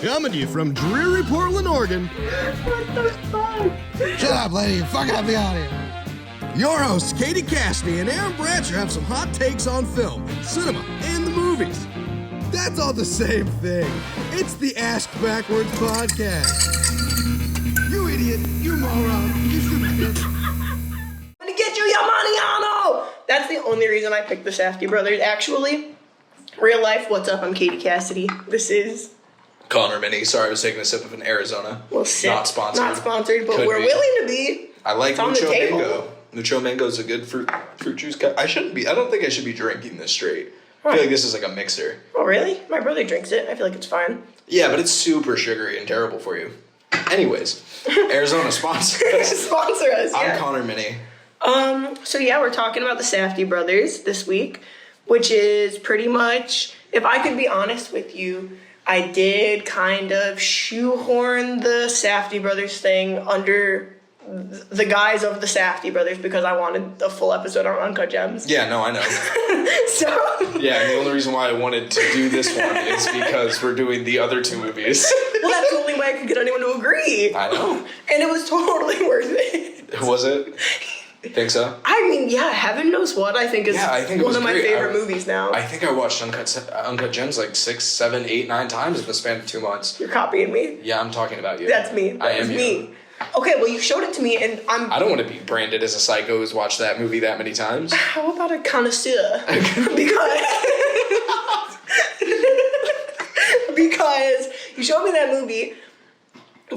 Coming to you from dreary Portland, Oregon. What the fuck? Shut up, lady. Fucking have the audio. Your hosts, Caity Cassidy and Aaron Bratcher, have some hot takes on film, cinema, and the movies. That's all the same thing. It's the Ask Backwards podcast. You idiot. You moron. You stupid bitch. I'm gonna get you, Yamaniano! That's the only reason I picked the Safdie Brothers. Actually, real life, what's up? I'm Caity Cassidy. This is Conner Minney. Sorry, I was taking a sip of an Arizona. Well, sick. Not sponsored. Not sponsored, but Could we're be. willing to be. I like It's on the Mucho table. Mango. Mucho Mango is a good fruit juice. I shouldn't be. I don't think I should be drinking this straight. I feel like this is like a mixer. Oh, really? My brother drinks it. I feel like it's fine. Yeah, but it's super sugary and terrible for you. Anyways, Arizona sponsor us. Sponsor us, yeah. I'm Conner Minney. So yeah, we're talking about the Safdie Brothers this week, which is pretty much, if I could be honest with you, I did kind of shoehorn the Safdie Brothers thing under the guise of the Safdie Brothers because I wanted a full episode on Uncut Gems. Yeah, no, I know. So Yeah, and the only reason why I wanted to do this one is because we're doing the other two movies. well, that's the only way I could get anyone to agree. I know. And it was totally worth it. Was it? Think so? I mean, yeah, heaven knows what I think is I think it one was of my great. favorite movies now. I think I watched Uncut Gems like 6, 7, 8, 9 times in the span of 2 months. You're copying me. Yeah, I'm talking about you. That's me. I am me. you. Okay, well, you showed it to me, and I don't want to be branded as a psycho who's watched that movie that many times. How about a connoisseur? because you showed me that movie.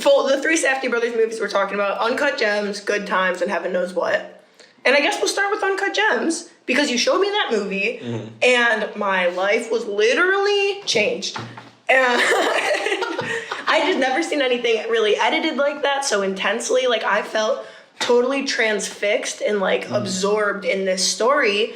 For the three Safdie Brothers movies we're talking about, Uncut Gems, Good Times, and Heaven Knows What. And I guess we'll start with Uncut Gems, because you showed me that movie, and my life was literally changed. And I just never seen anything really edited like that so intensely. Like, I felt totally transfixed and, like, absorbed in this story.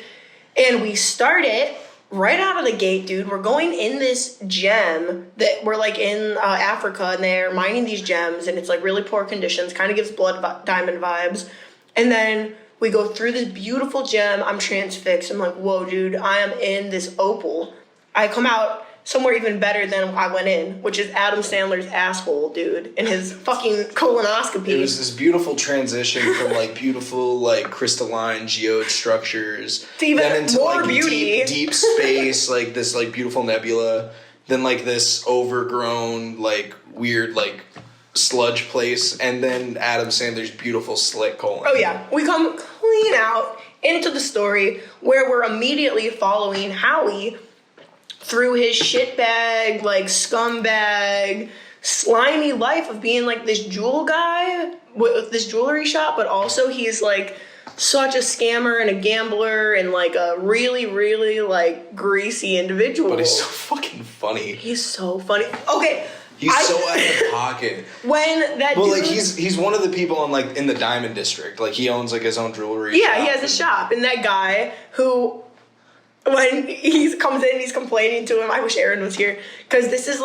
And we start it right out of the gate, dude. We're going in this gem that we're, like, in Africa, and they're mining these gems, and it's, like, really poor conditions. Kind of gives blood diamond vibes. And then we go through this beautiful gem. I'm transfixed. I'm like, whoa, dude, I am in this opal. I come out somewhere even better than I went in, which is Adam Sandler's asshole, dude, and his fucking colonoscopy. It was this beautiful transition from like beautiful like crystalline geode structures to even then into more like beauty. deep space, like this like beautiful nebula, then like this overgrown like weird like sludge place, and then Adam Sandler's beautiful slit colon. Oh yeah, we come clean out into the story where we're immediately following Howie through his shitbag, like scumbag, slimy life of being like this jewel guy with this jewelry shop, but also he's like such a scammer and a gambler and like a really, really like greasy individual. But he's so fucking funny. He's so funny. Okay. He's so out of pocket. When that well, dude, like he's one of the people in the Diamond District. Like he owns like his own jewelry. yeah, shop. he has a shop, and that guy who, when he comes in, he's complaining to him. I wish Aaron was here, because this is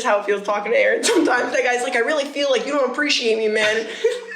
how it feels talking to Aaron sometimes. That guy's like, I really feel like you don't appreciate me, man.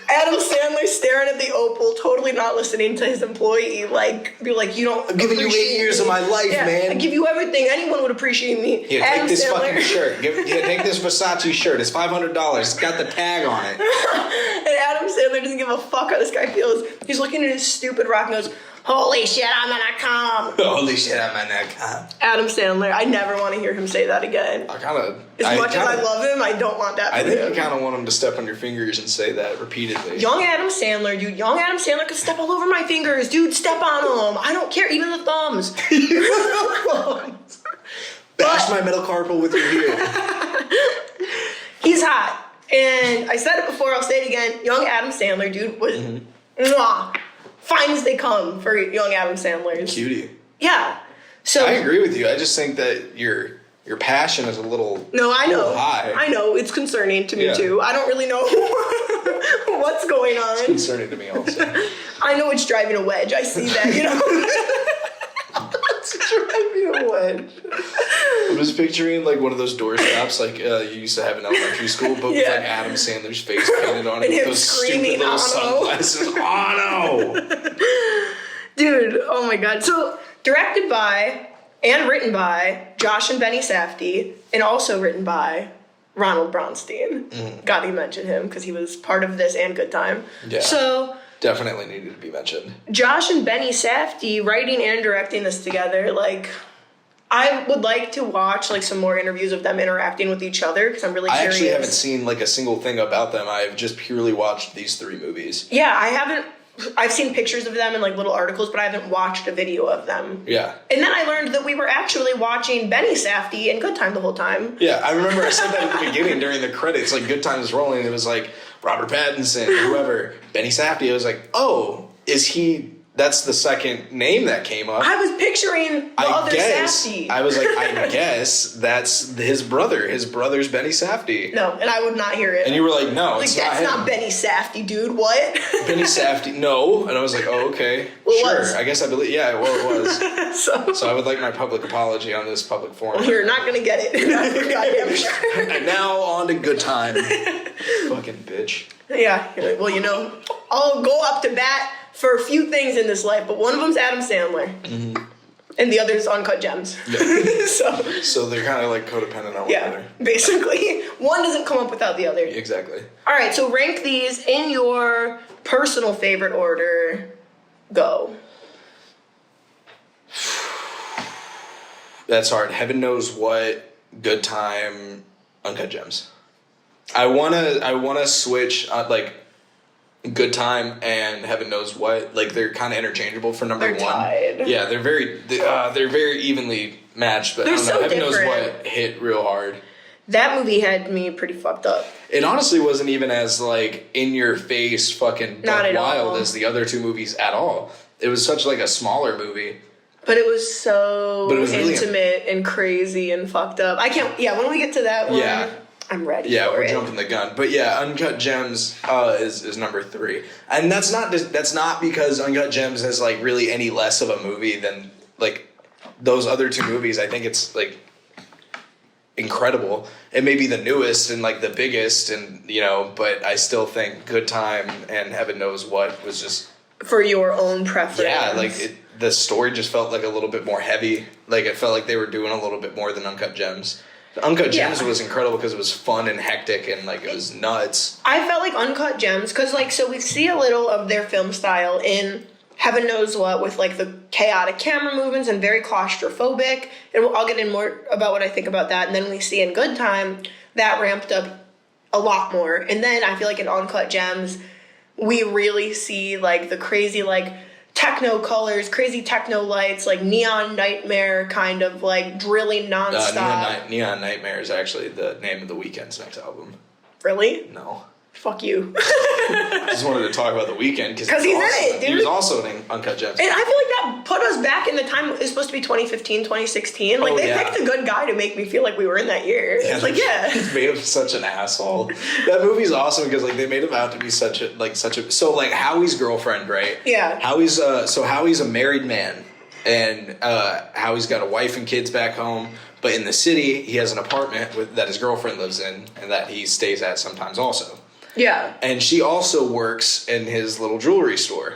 Adam Sandler staring at the opal, totally not listening to his employee. Like, be like, you don't. I'm giving you 8 years of my life, man. I give you everything. Anyone would appreciate me. Here, Adam take this Sandler. fucking shirt. Take this Versace shirt. It's $500. It's got the tag on it. And Adam Sandler doesn't give a fuck how this guy feels. He's looking at his stupid rock and goes, holy shit, I'm gonna come. Holy shit, I'm in that car. Adam Sandler, I never want to hear him say that again. I kind of... As much as I love him, I don't want that I from think him. you kind of want him to step on your fingers and say that repeatedly. Young Adam Sandler, dude. Young Adam Sandler could step all over my fingers. Dude, step on them. I don't care. Even the thumbs. Bash my metacarpal with your heel. He's hot. And I said it before, I'll say it again. Young Adam Sandler, dude, was mwah, fine as they come for young Adam Sandler. Cutie. Yeah. So I agree with you. I just think that your passion is a little No, I know. little high. I know. It's concerning to me, Yeah. too. I don't really know what's going on. It's concerning to me also. I know it's driving a wedge. I see that, you know. It's driving a wedge. I'm just picturing like one of those door stops like you used to have in elementary school, but with Yeah. like Adam Sandler's face painted on it And with him those screaming, stupid little "Oh, no." sunglasses. Oh no! Dude, oh my god. So, directed by and written by Josh and Benny Safdie, and also written by Ronald Bronstein. Gotta mention him because he was part of this and Good Time. Yeah. So Definitely needed to be mentioned. Josh and Benny Safdie writing and directing this together, like, I would like to watch like some more interviews of them interacting with each other because I'm really curious. I actually haven't seen like a single thing about them. I've just purely watched these 3 movies. Yeah, I haven't. I've seen pictures of them in like little articles, but I haven't watched a video of them. Yeah. And then I learned that we were actually watching Benny Safdie in Good Time the whole time. Yeah, I remember I said that at the beginning during the credits, like Good Times rolling, and it was like Robert Pattinson, whoever, Benny Safdie. I was like, oh, is he? That's the second name that came up. I was picturing the other Safdie. I was like, I guess that's his brother. His brother's Benny Safdie. No, and I would not hear it. And you were like, no, like, it's that's not him. not Benny Safdie, dude. What? Benny Safdie, no. And I was like, oh, okay. Well, sure. it was. I guess I believe, yeah, well, it was. So I would like my public apology on this public forum. you're not going to get it. That's for goddamn sure. And now on to Good Time. Fucking bitch. Yeah. You're like, well, you know, I'll go up to bat for a few things in this life, but one of them's Adam Sandler. And the other's Uncut Gems. Yeah. So they're kind of like codependent on one another. Basically. One doesn't come up without the other. Exactly. All right, so rank these in your personal favorite order. Go. That's hard. Heaven knows what. Good Time. Uncut Gems. I wanna switch like Good Time and Heaven Knows What. Like they're kind of interchangeable for number They're one. tied. Yeah, they're very evenly matched. But They're I don't know. so Heaven different. Knows What hit real hard. That movie had me pretty fucked up. It honestly wasn't even as like in your face fucking Not buck at wild all. as the other 2 movies at all. It was such like a smaller movie. But it was so But it was really intimate and crazy and fucked up. I can't. Yeah, when we get to that one, Yeah. I'm ready. Yeah, for we're it. jumping the gun, but yeah, Uncut Gems is number 3, and that's not because Uncut Gems is like really any less of a movie than like those other 2 movies. I think it's like incredible. It may be the newest and like the biggest, and you know, but I still think Good Time and Heaven Knows What was just For your own preference. yeah, like the story just felt like a little bit more heavy. Like it felt like they were doing a little bit more than Uncut Gems. Uncut Gems was incredible because it was fun and hectic and like it was nuts. I felt like Uncut Gems, because like, so we see a little of their film style in Heaven Knows What with like the chaotic camera movements and very claustrophobic. And I'll get in more about what I think about that. And then we see in Good Time, that ramped up a lot more. And then I feel like in Uncut Gems, we really see like the crazy like techno colors, crazy techno lights, like Neon Nightmare kind of like drilling nonstop. Neon Nightmare is actually the name of The Weeknd's next album. Really? No. Fuck you. Just wanted to talk about The Weeknd because he's in it, dude. He was also in Uncut Gems. And I feel like that put us back in the time. It's supposed to be 2015, 2016. Like, they picked a good guy to make me feel like we were in that year. Yeah, It's like, yeah. They made him such an asshole. That movie's awesome because like they made him out to be such a so like Howie's girlfriend, right? Yeah. Howie's a married man, and Howie's got a wife and kids back home. But in the city, he has an apartment that his girlfriend lives in and that he stays at sometimes also. Yeah. And she also works in his little jewelry store.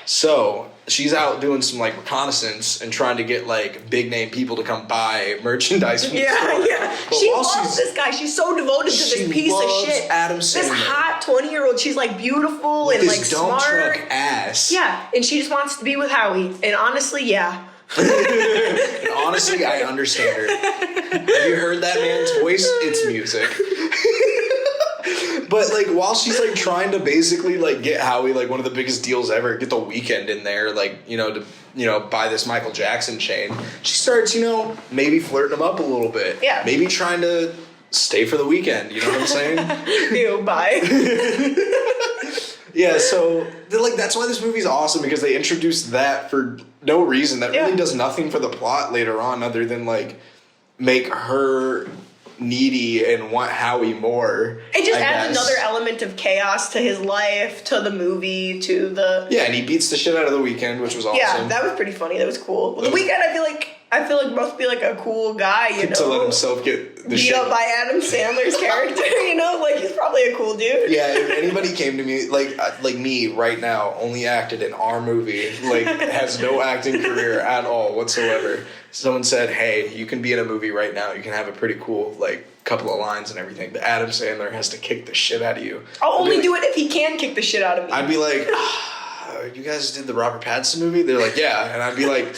So she's out doing some like reconnaissance and trying to get like big name people to come buy merchandise from the store. Yeah. But She while loves this guy. She's so devoted to she this piece of loves shit. Adam This Sandler. hot 20-year-old. She's like beautiful With and like this dump smart. truck ass. Yeah. And she just wants to be with Howie. And honestly, yeah. And honestly, I understand her. Have you heard that man's voice? It's music. But like while she's like trying to basically like get Howie like one of the biggest deals ever, get The Weeknd in there, like to buy this Michael Jackson chain, she starts maybe flirting him up a little bit. Yeah. Maybe trying to stay for the weekend. You know what I'm saying? Ew, bye. Yeah. So like that's why this movie's awesome because they introduced that for no reason. That really does nothing for the plot later on other than like make her needy and want Howie more. It just adds another element of chaos to his life, to the movie, to the... Yeah, and he beats the shit out of The Weeknd, which was awesome. Yeah, that was pretty funny. That was cool. The Weeknd, I feel like must be like a cool guy, to let himself get the beat shit up by Adam Sandler's character, like he's probably a cool dude. Yeah, if anybody came to me like me right now, only acted in our movie, like has no acting career at all whatsoever, someone said, hey, you can be in a movie right now. You can have a pretty cool, like, couple of lines and everything. But Adam Sandler has to kick the shit out of you. I'll only do it if he can kick the shit out of me. I'd be like, you guys did the Robert Pattinson movie? They're like, yeah. And I'd be like,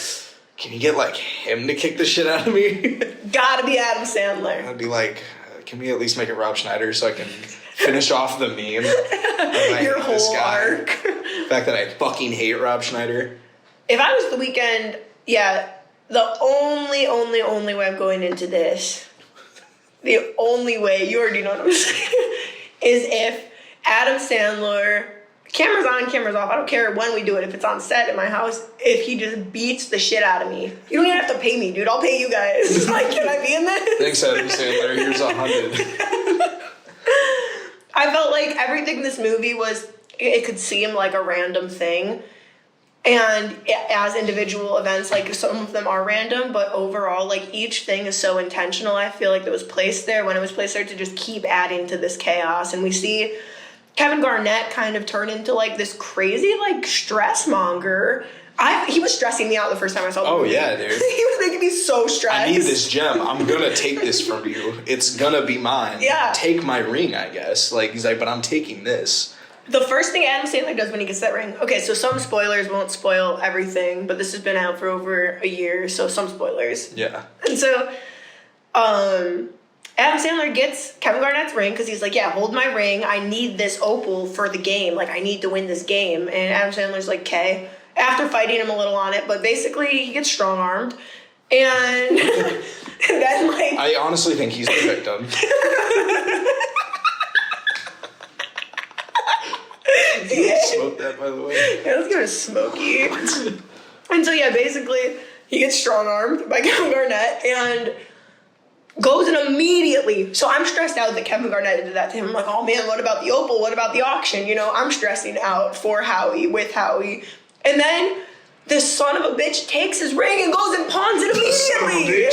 can you get, like, him to kick the shit out of me? Gotta be Adam Sandler. I'd be like, can we at least make it Rob Schneider so I can finish off the meme? Your whole arc. The fact that I fucking hate Rob Schneider. If I was The Weeknd, yeah, the only way I'm going into this, the only way, you already know what I'm saying, is if Adam Sandler, cameras on, cameras off, I don't care when we do it, if it's on set at my house, if he just beats the shit out of me. You don't even have to pay me, dude. I'll pay you guys. Like, can I be in this? Thanks, Adam Sandler. Here's 100. I felt like everything in this movie was, it could seem like a random thing. And as individual events, like, some of them are random, but overall, like, each thing is so intentional. I feel like it was placed there when it was placed there to just keep adding to this chaos. And we see Kevin Garnett kind of turn into, like, this crazy, like, stress monger. He was stressing me out the first time I saw the movie. Yeah, dude. He was making me so stressed. I need this gem. I'm gonna take this from you. It's gonna be mine. Yeah. Take my ring, I guess. Like, he's like, but I'm taking this. The first thing Adam Sandler does when he gets that ring, okay, so some spoilers, won't spoil everything, but this has been out for over a year, so some spoilers. Yeah. And so, Adam Sandler gets Kevin Garnett's ring because he's like, yeah, hold my ring. I need this opal for the game. Like, I need to win this game. And Adam Sandler's like, okay. After fighting him a little on it, but basically he gets strong-armed. And then, like... I honestly think he's the victim. Smoke that, by the way. Yeah, let's give it a smoky. And so, yeah, basically, he gets strong-armed by Kevin Garnett and goes and immediately... So I'm stressed out that Kevin Garnett did that to him. I'm like, oh, man, what about the opal? What about the auction? You know, I'm stressing out for Howie, with Howie. And then this son of a bitch takes his ring and goes and pawns it immediately.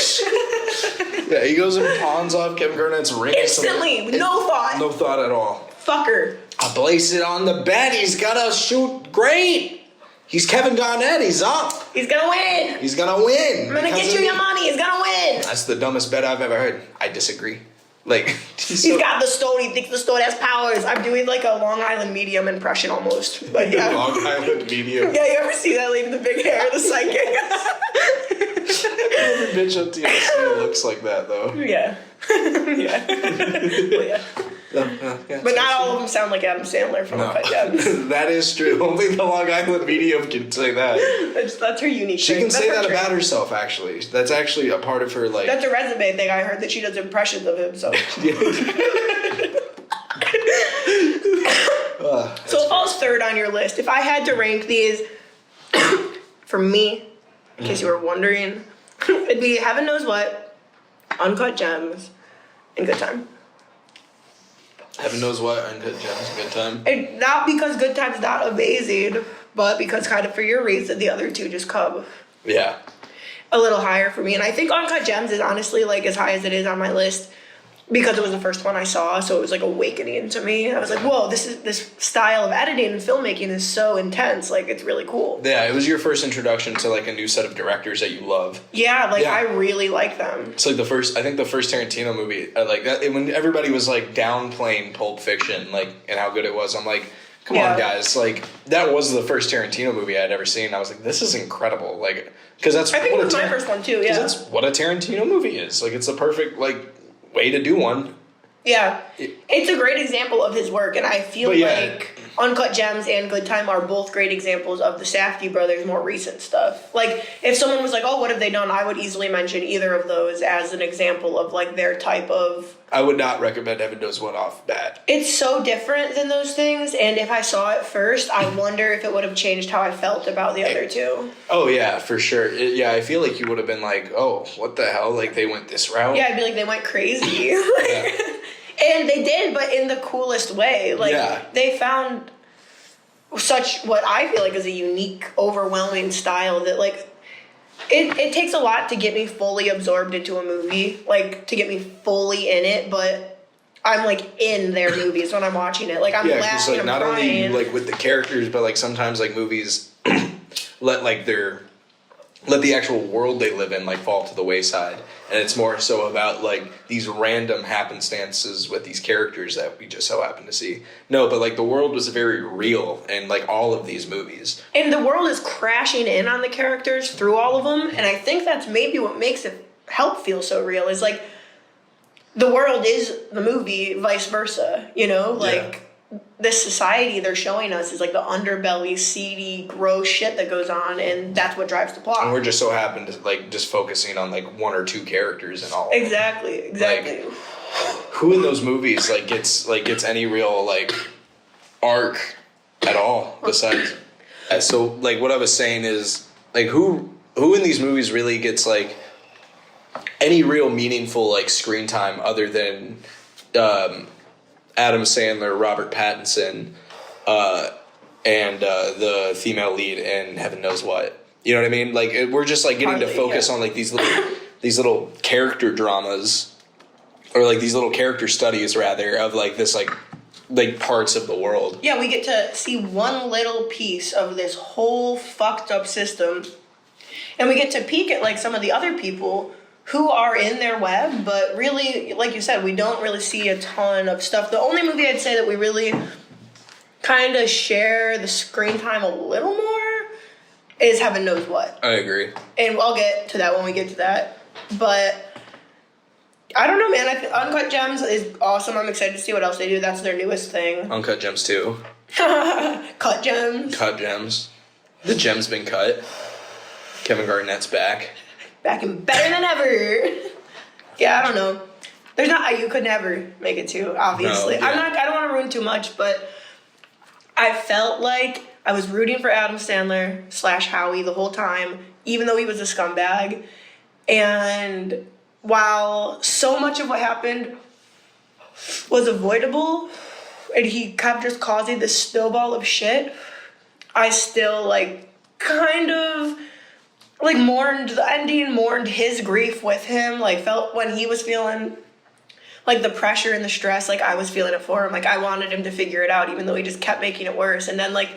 Yeah, he goes and pawns off Kevin Garnett's ring. Instantly, with no thought. No thought at all. Fucker. I place it on the bet. He's gonna shoot great. He's Kevin Garnett. He's up. He's gonna win. He's gonna win. I'm gonna get you your money. He's gonna win. That's the dumbest bet I've ever heard. I disagree. Like, he's got the stone. He thinks the stone has powers. I'm doing like a Long Island medium impression almost. But yeah. Long Island medium. Yeah, you ever see that lady with the big hair, the psychic? Every bitch on TLC looks like that, though. Yeah. Yeah. Well, yeah. Yeah, but not all of them sound like Adam Sandler from Uncut Gems. That is true. Only the Long Island medium can say that. That's her unique She thing. can That's say her that trait. about herself, actually. That's actually a part of her, like... That's a resume thing. I heard that she does impressions of him, so... So it falls third on your list. If I had to rank these, for me, in case you were wondering, it'd be Heaven Knows What, Uncut Gems, and Good Time. Heaven Knows What, Uncut Gems, Good Time. And not because Good Time's not amazing, but because kind of for your reason, the other two just come Yeah. a little higher for me. And I think Uncut Gems is honestly like as high as it is on my list because it was the first one I saw, so it was like awakening to me. I was like, whoa, this style of editing and filmmaking is so intense. Like, it's really cool. Yeah, it was your first introduction to, like, a new set of directors that you love. Yeah, like, Yeah. I really like them. It's like the first Tarantino movie, like, that, when everybody was, like, downplaying Pulp Fiction, like, and how good it was, I'm like, come on, guys. Like, that was the first Tarantino movie I'd ever seen. I was like, this is incredible. Like, because that's I think what it was my first one, too, yeah. That's what a Tarantino movie is. Like, it's the perfect, like, way to do one. Yeah. It's a great example of his work, and I feel like Uncut Gems and Good Time are both great examples of the Safdie Brothers' more recent stuff. Like, if someone was like, oh, what have they done? I would easily mention either of those as an example of, like, their type of... I would not recommend Heaven Knows What off bat. It's so different than those things, and if I saw it first, I wonder if it would have changed how I felt about the other two. Oh, yeah, for sure. Yeah, I feel like you would have been like, oh, what the hell? Like, they went this route? Yeah, I'd be like, they went crazy. Yeah. And they did, but in the coolest way. Like, they found such, what I feel like is a unique, overwhelming style that, like, it takes a lot to get me fully absorbed into a movie, like, to get me fully in it, but I'm, like, in their movies when I'm watching it. Like, I'm laughing, like, I'm not crying. only, like, with the characters, but, like, sometimes, like, movies let, like, their let the actual world they live in like fall to the wayside, and it's more so about like these random happenstances with these characters that we just so happen to see. No, but like the world was very real in like all of these movies, and the world is crashing in on the characters through all of them, and I think that's maybe what makes it help feel so real is like the world is the movie, vice versa, you know, like this society they're showing us is like the underbelly, seedy, gross shit that goes on, and that's what drives the plot. and we're just so happen to like just focusing on like one or two characters and all. Exactly. Like, who in those movies gets any real like arc at all besides? So like what I was saying is like who in these movies really gets like any real meaningful like screen time other than Adam Sandler, Robert Pattinson, and the female lead in Heaven Knows What. You know what I mean? Like we're just like getting to focus on like these little character dramas, or like these little character studies rather of like this like parts of the world. Yeah, we get to see one little piece of this whole fucked up system, and we get to peek at like some of the other people who are in their web, but really, like you said, we don't really see a ton of stuff. The only movie I'd say that we really kind of share the screen time a little more is Heaven Knows What. I agree. And I'll get to that when we get to that. But I don't know, man. Uncut Gems is awesome. I'm excited to see what else they do. That's their newest thing. Uncut Gems 2. Cut Gems. Cut Gems. The gem's been cut. Kevin Garnett's back. Back and better than ever. Yeah, I don't know. There's not. You could never make it too. Obviously, No, yeah. I don't want to ruin too much, but I felt like I was rooting for Adam Sandler / Howie the whole time, even though he was a scumbag. And while so much of what happened was avoidable, and he kept just causing this snowball of shit, I still like kind of. Like mourned the ending, mourned his grief with him, like felt when he was feeling like the pressure and the stress, like I was feeling it for him. Like I wanted him to figure it out even though he just kept making it worse. And then like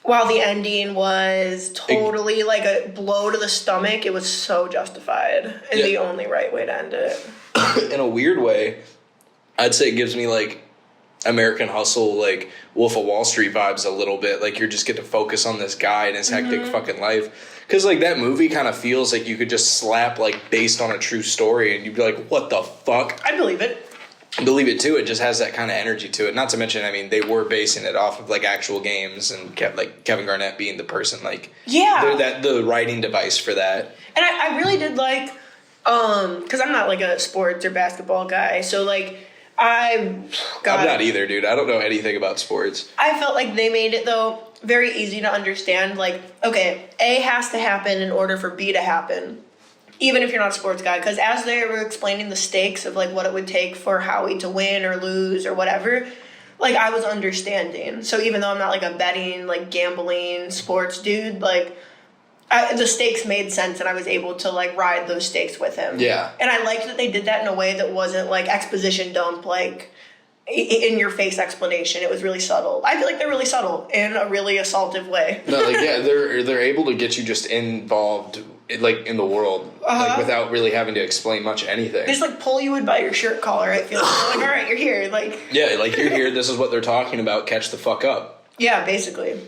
while the ending was totally like a blow to the stomach, it was so justified and the only right way to end it. In a weird way, I'd say it gives me like American Hustle, like Wolf of Wall Street vibes a little bit. Like you just get to focus on this guy and his hectic fucking life. Because, like, that movie kind of feels like you could just slap, like, based on a true story, and you'd be like, what the fuck? I believe it. I believe it, too. It just has that kind of energy to it. Not to mention, I mean, they were basing it off of, like, actual games, and kept, like, Kevin Garnett being the person, like... Yeah. The writing device for that. And I really did like... Because I'm not, like, a sports or basketball guy, so, like... I'm not either, dude. I don't know anything about sports. I felt like they made it, though, very easy to understand. Like, okay, A has to happen in order for B to happen, even if you're not a sports guy. Because as they were explaining the stakes of, like, what it would take for Howie to win or lose or whatever, like, I was understanding. So even though I'm not, like, a betting, like, gambling sports dude, like... the stakes made sense, and I was able to, like, ride those stakes with him. Yeah. And I liked that they did that in a way that wasn't, like, exposition dump, like, in-your-face explanation. It was really subtle. I feel like they're really subtle in a really assaultive way. No, like, yeah, they're able to get you just involved, like, in the world, like, without really having to explain much anything. They just, like, pull you in by your shirt collar, I feel like. They're like, all right, you're here. Like, yeah, like, you're here, this is what they're talking about, catch the fuck up. Yeah, basically.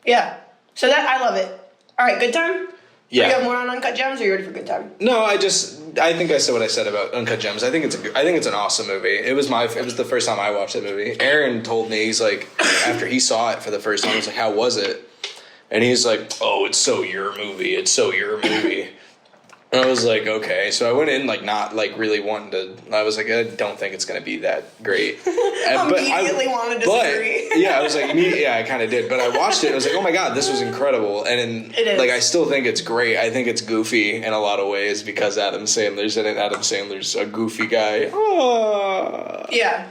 Yeah. So that, I love it. All right, good time? Yeah. You have more on Uncut Gems, or are you ready for good time? No, I think I said what I said about Uncut Gems. I think it's an awesome movie. It was the first time I watched that movie. Aaron told me, he's like, after he saw it for the first time, he's like, how was it? And he's like, oh, it's so your movie. It's so your movie. And I was like, okay. So I went in, like, not, like, really wanting to... I was like, I don't think it's going to be that great. Immediately wanted to disagree. Yeah, I was like, yeah, I kind of did. But I watched it, and I was like, oh, my God, this was incredible. And, it is. like, I still think it's great. I think it's goofy in a lot of ways because Adam Sandler's in it. Adam Sandler's a goofy guy. Oh, Yeah.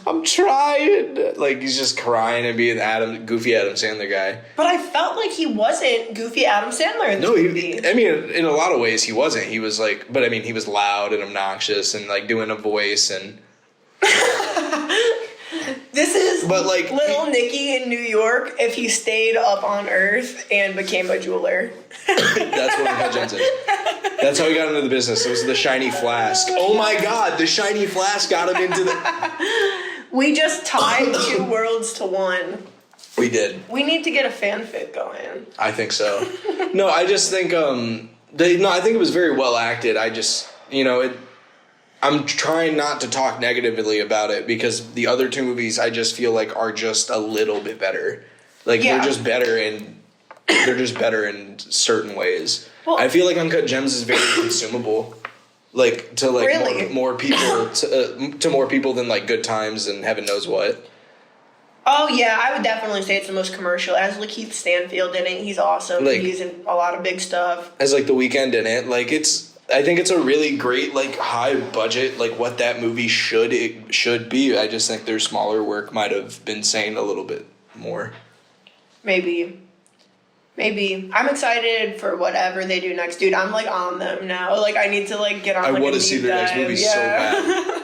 I'm trying. Like, he's just crying and being goofy Adam Sandler guy. But I felt like he wasn't goofy Adam Sandler in this movie. I mean, in a lot of ways, he wasn't. He was like, but I mean, he was loud and obnoxious and like doing a voice and. This is But, like, little Nicky in New York if he stayed up on Earth and became a jeweler. That's what Uncut Gems is. That's how he got into the business. It was the shiny flask. Oh my god, the shiny flask got him into the... We just tied 2 worlds to 1. We did. We need to get a fanfic going. I think so. No, I just think, I think it was very well acted. I just, I'm trying not to talk negatively about it because the other 2 movies I just feel like are just a little bit better. Like, Yeah. they're just better in certain ways. Well, I feel like Uncut Gems is very consumable. Like, to like Really? more people, to more people than like Good Times and Heaven Knows What. Oh yeah, I would definitely say it's the most commercial. As Lakeith Stanfield in it, he's awesome. Like- He's in a lot of big stuff. As like The Weeknd in it, like I think it's a really great like high budget like what that movie should be. I just think their smaller work might have been saying a little bit more. Maybe. I'm excited for whatever they do next. Dude, I'm like on them now. Like I need to like get on I like want a to see deep their next dive. movie so bad.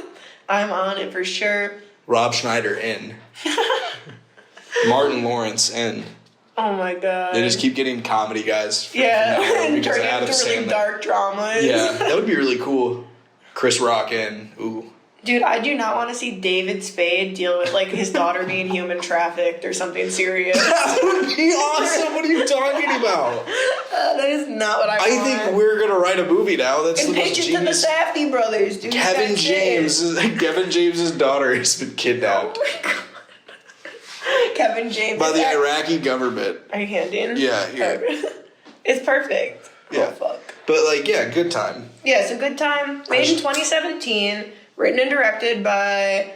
I'm on it for sure. Rob Schneider in. Martin Lawrence in. Oh my god. They just keep getting comedy guys. From now on and because turn of it Adam into really Sandler. dark dramas. Yeah, that would be really cool. Chris Rock in. Ooh. Dude, I do not want to see David Spade deal with like his daughter being human trafficked or something serious. That would be awesome. What are you talking about? That is not what I want. I think we're gonna write a movie now. That's and the pitch most it to the genius. Safdie Brothers, dude. Kevin That's James. it. Kevin James's daughter has been kidnapped Oh my god. Kevin James. by is the that- Iraqi government. Are you handing? Yeah, here. It's perfect. Yeah. Oh, fuck. But like, yeah, good time. Yeah, it's a good time. Made in 2017. Written and directed by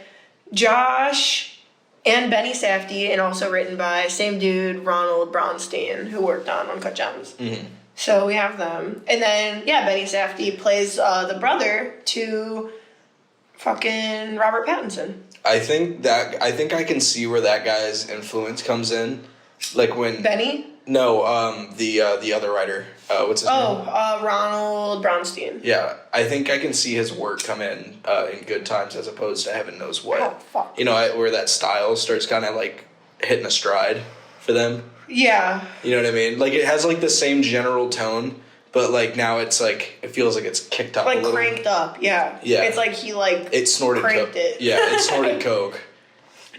Josh and Benny Safdie, and also written by same dude, Ronald Bronstein, who worked on Uncut Gems. Mm-hmm. So we have them. And then, yeah, Benny Safdie plays the brother to fucking Robert Pattinson. I think I can see where that guy's influence comes in. Like when Benny? No, the other writer. What's his name? Ronald Bronstein. Yeah, I think I can see his work come in Good Times as opposed to Heaven Knows What. Oh, fuck. Where that style starts kind of like hitting a stride for them. Yeah. You know what I mean? Like it has like the same general tone, but like now it's like it feels like it's kicked up Like a little. cranked up, yeah. Yeah. It's like he like It snorted cranked coke. it. Yeah, it snorted coke.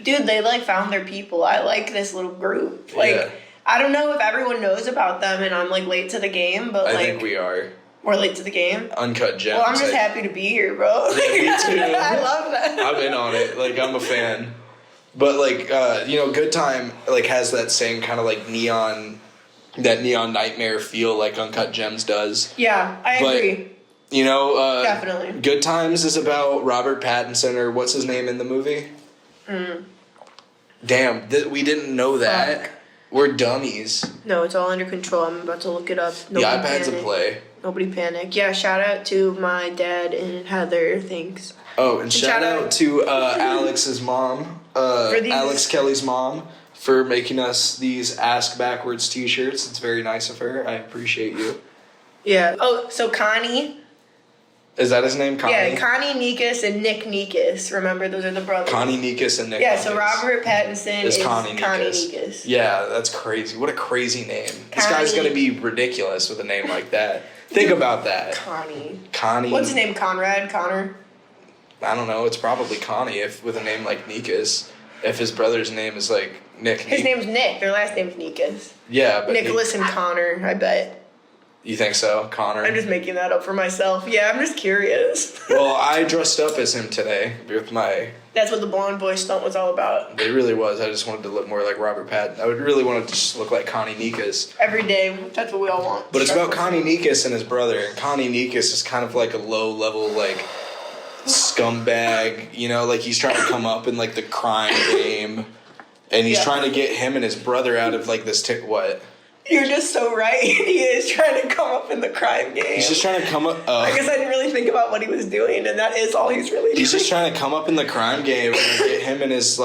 Dude, they like found their people. I like this little group. Like Yeah. I don't know if everyone knows about them and I'm like late to the game, but I like think we are. we're late to the game. Uncut Gems. Well, I'm just happy to be here, bro. Yeah, me too. I love that. I'm in on it. Like I'm a fan. But like Good Time like has that same kind of like neon nightmare feel like Uncut Gems does. Yeah, I But, agree. Definitely. Good Times is about Robert Pattinson or what's his name in the movie? Damn, we didn't know that. Fuck. We're dummies. No, it's all under control. I'm about to look it up. The iPad's a play. Nobody panic. Yeah, shout out to my dad and Heather. Thanks. Oh, and shout out to Alex's mom, Alex Kelly's mom, for making us these Ask Backwards t-shirts. It's very nice of her. I appreciate you. Yeah. Oh, so Connie. Is that his name, Connie? Yeah, Connie Nikas and Nick Nikas. Remember, those are the brothers. Connie Nikas and Nick Yeah, Nikas. so Robert Pattinson is Connie Nikas. Yeah, that's crazy. What a crazy name. This guy's Connie. going to be ridiculous with a name like that. Think about that. Connie. What's his name? Conrad? Connor? I don't know. It's probably Connie with a name like Nikas. If his brother's name is like Nick. His name's Nick. Their last name's Nikas. Yeah, but Nicholas and Connor, I bet. You think so, Connor? I'm just making that up for myself. Yeah, I'm just curious. Well, I dressed up as him today with my... That's what the blonde boy stunt was all about. It really was. I just wanted to look more like Robert Pattinson. I would really want to just look like Connie Nikas. Every day, that's what we all want. But it's about Connie Nikas and his brother. And Connie Nikas is kind of like a low-level, like, scumbag. Like he's trying to come up in, like, the crime game. And he's trying to get him and his brother out of, like, this... What? You're just so right. He is trying to come up in the crime game. He's just trying to come up... I guess I didn't really think about what he was doing, and that is all he's really doing. He's just trying to come up in the crime game and get him and his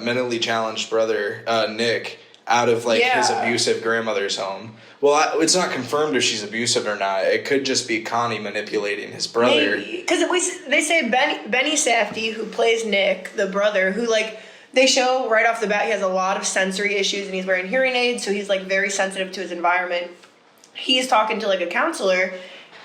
mentally challenged brother, Nick, out of like his Yeah. abusive grandmother's home. Well, it's not confirmed if she's abusive or not. It could just be Connie manipulating his brother. Because they say Benny Safdie, who plays Nick, the brother, who like they show right off the bat he has a lot of sensory issues and he's wearing hearing aids, so he's like very sensitive to his environment. He's talking to like a counselor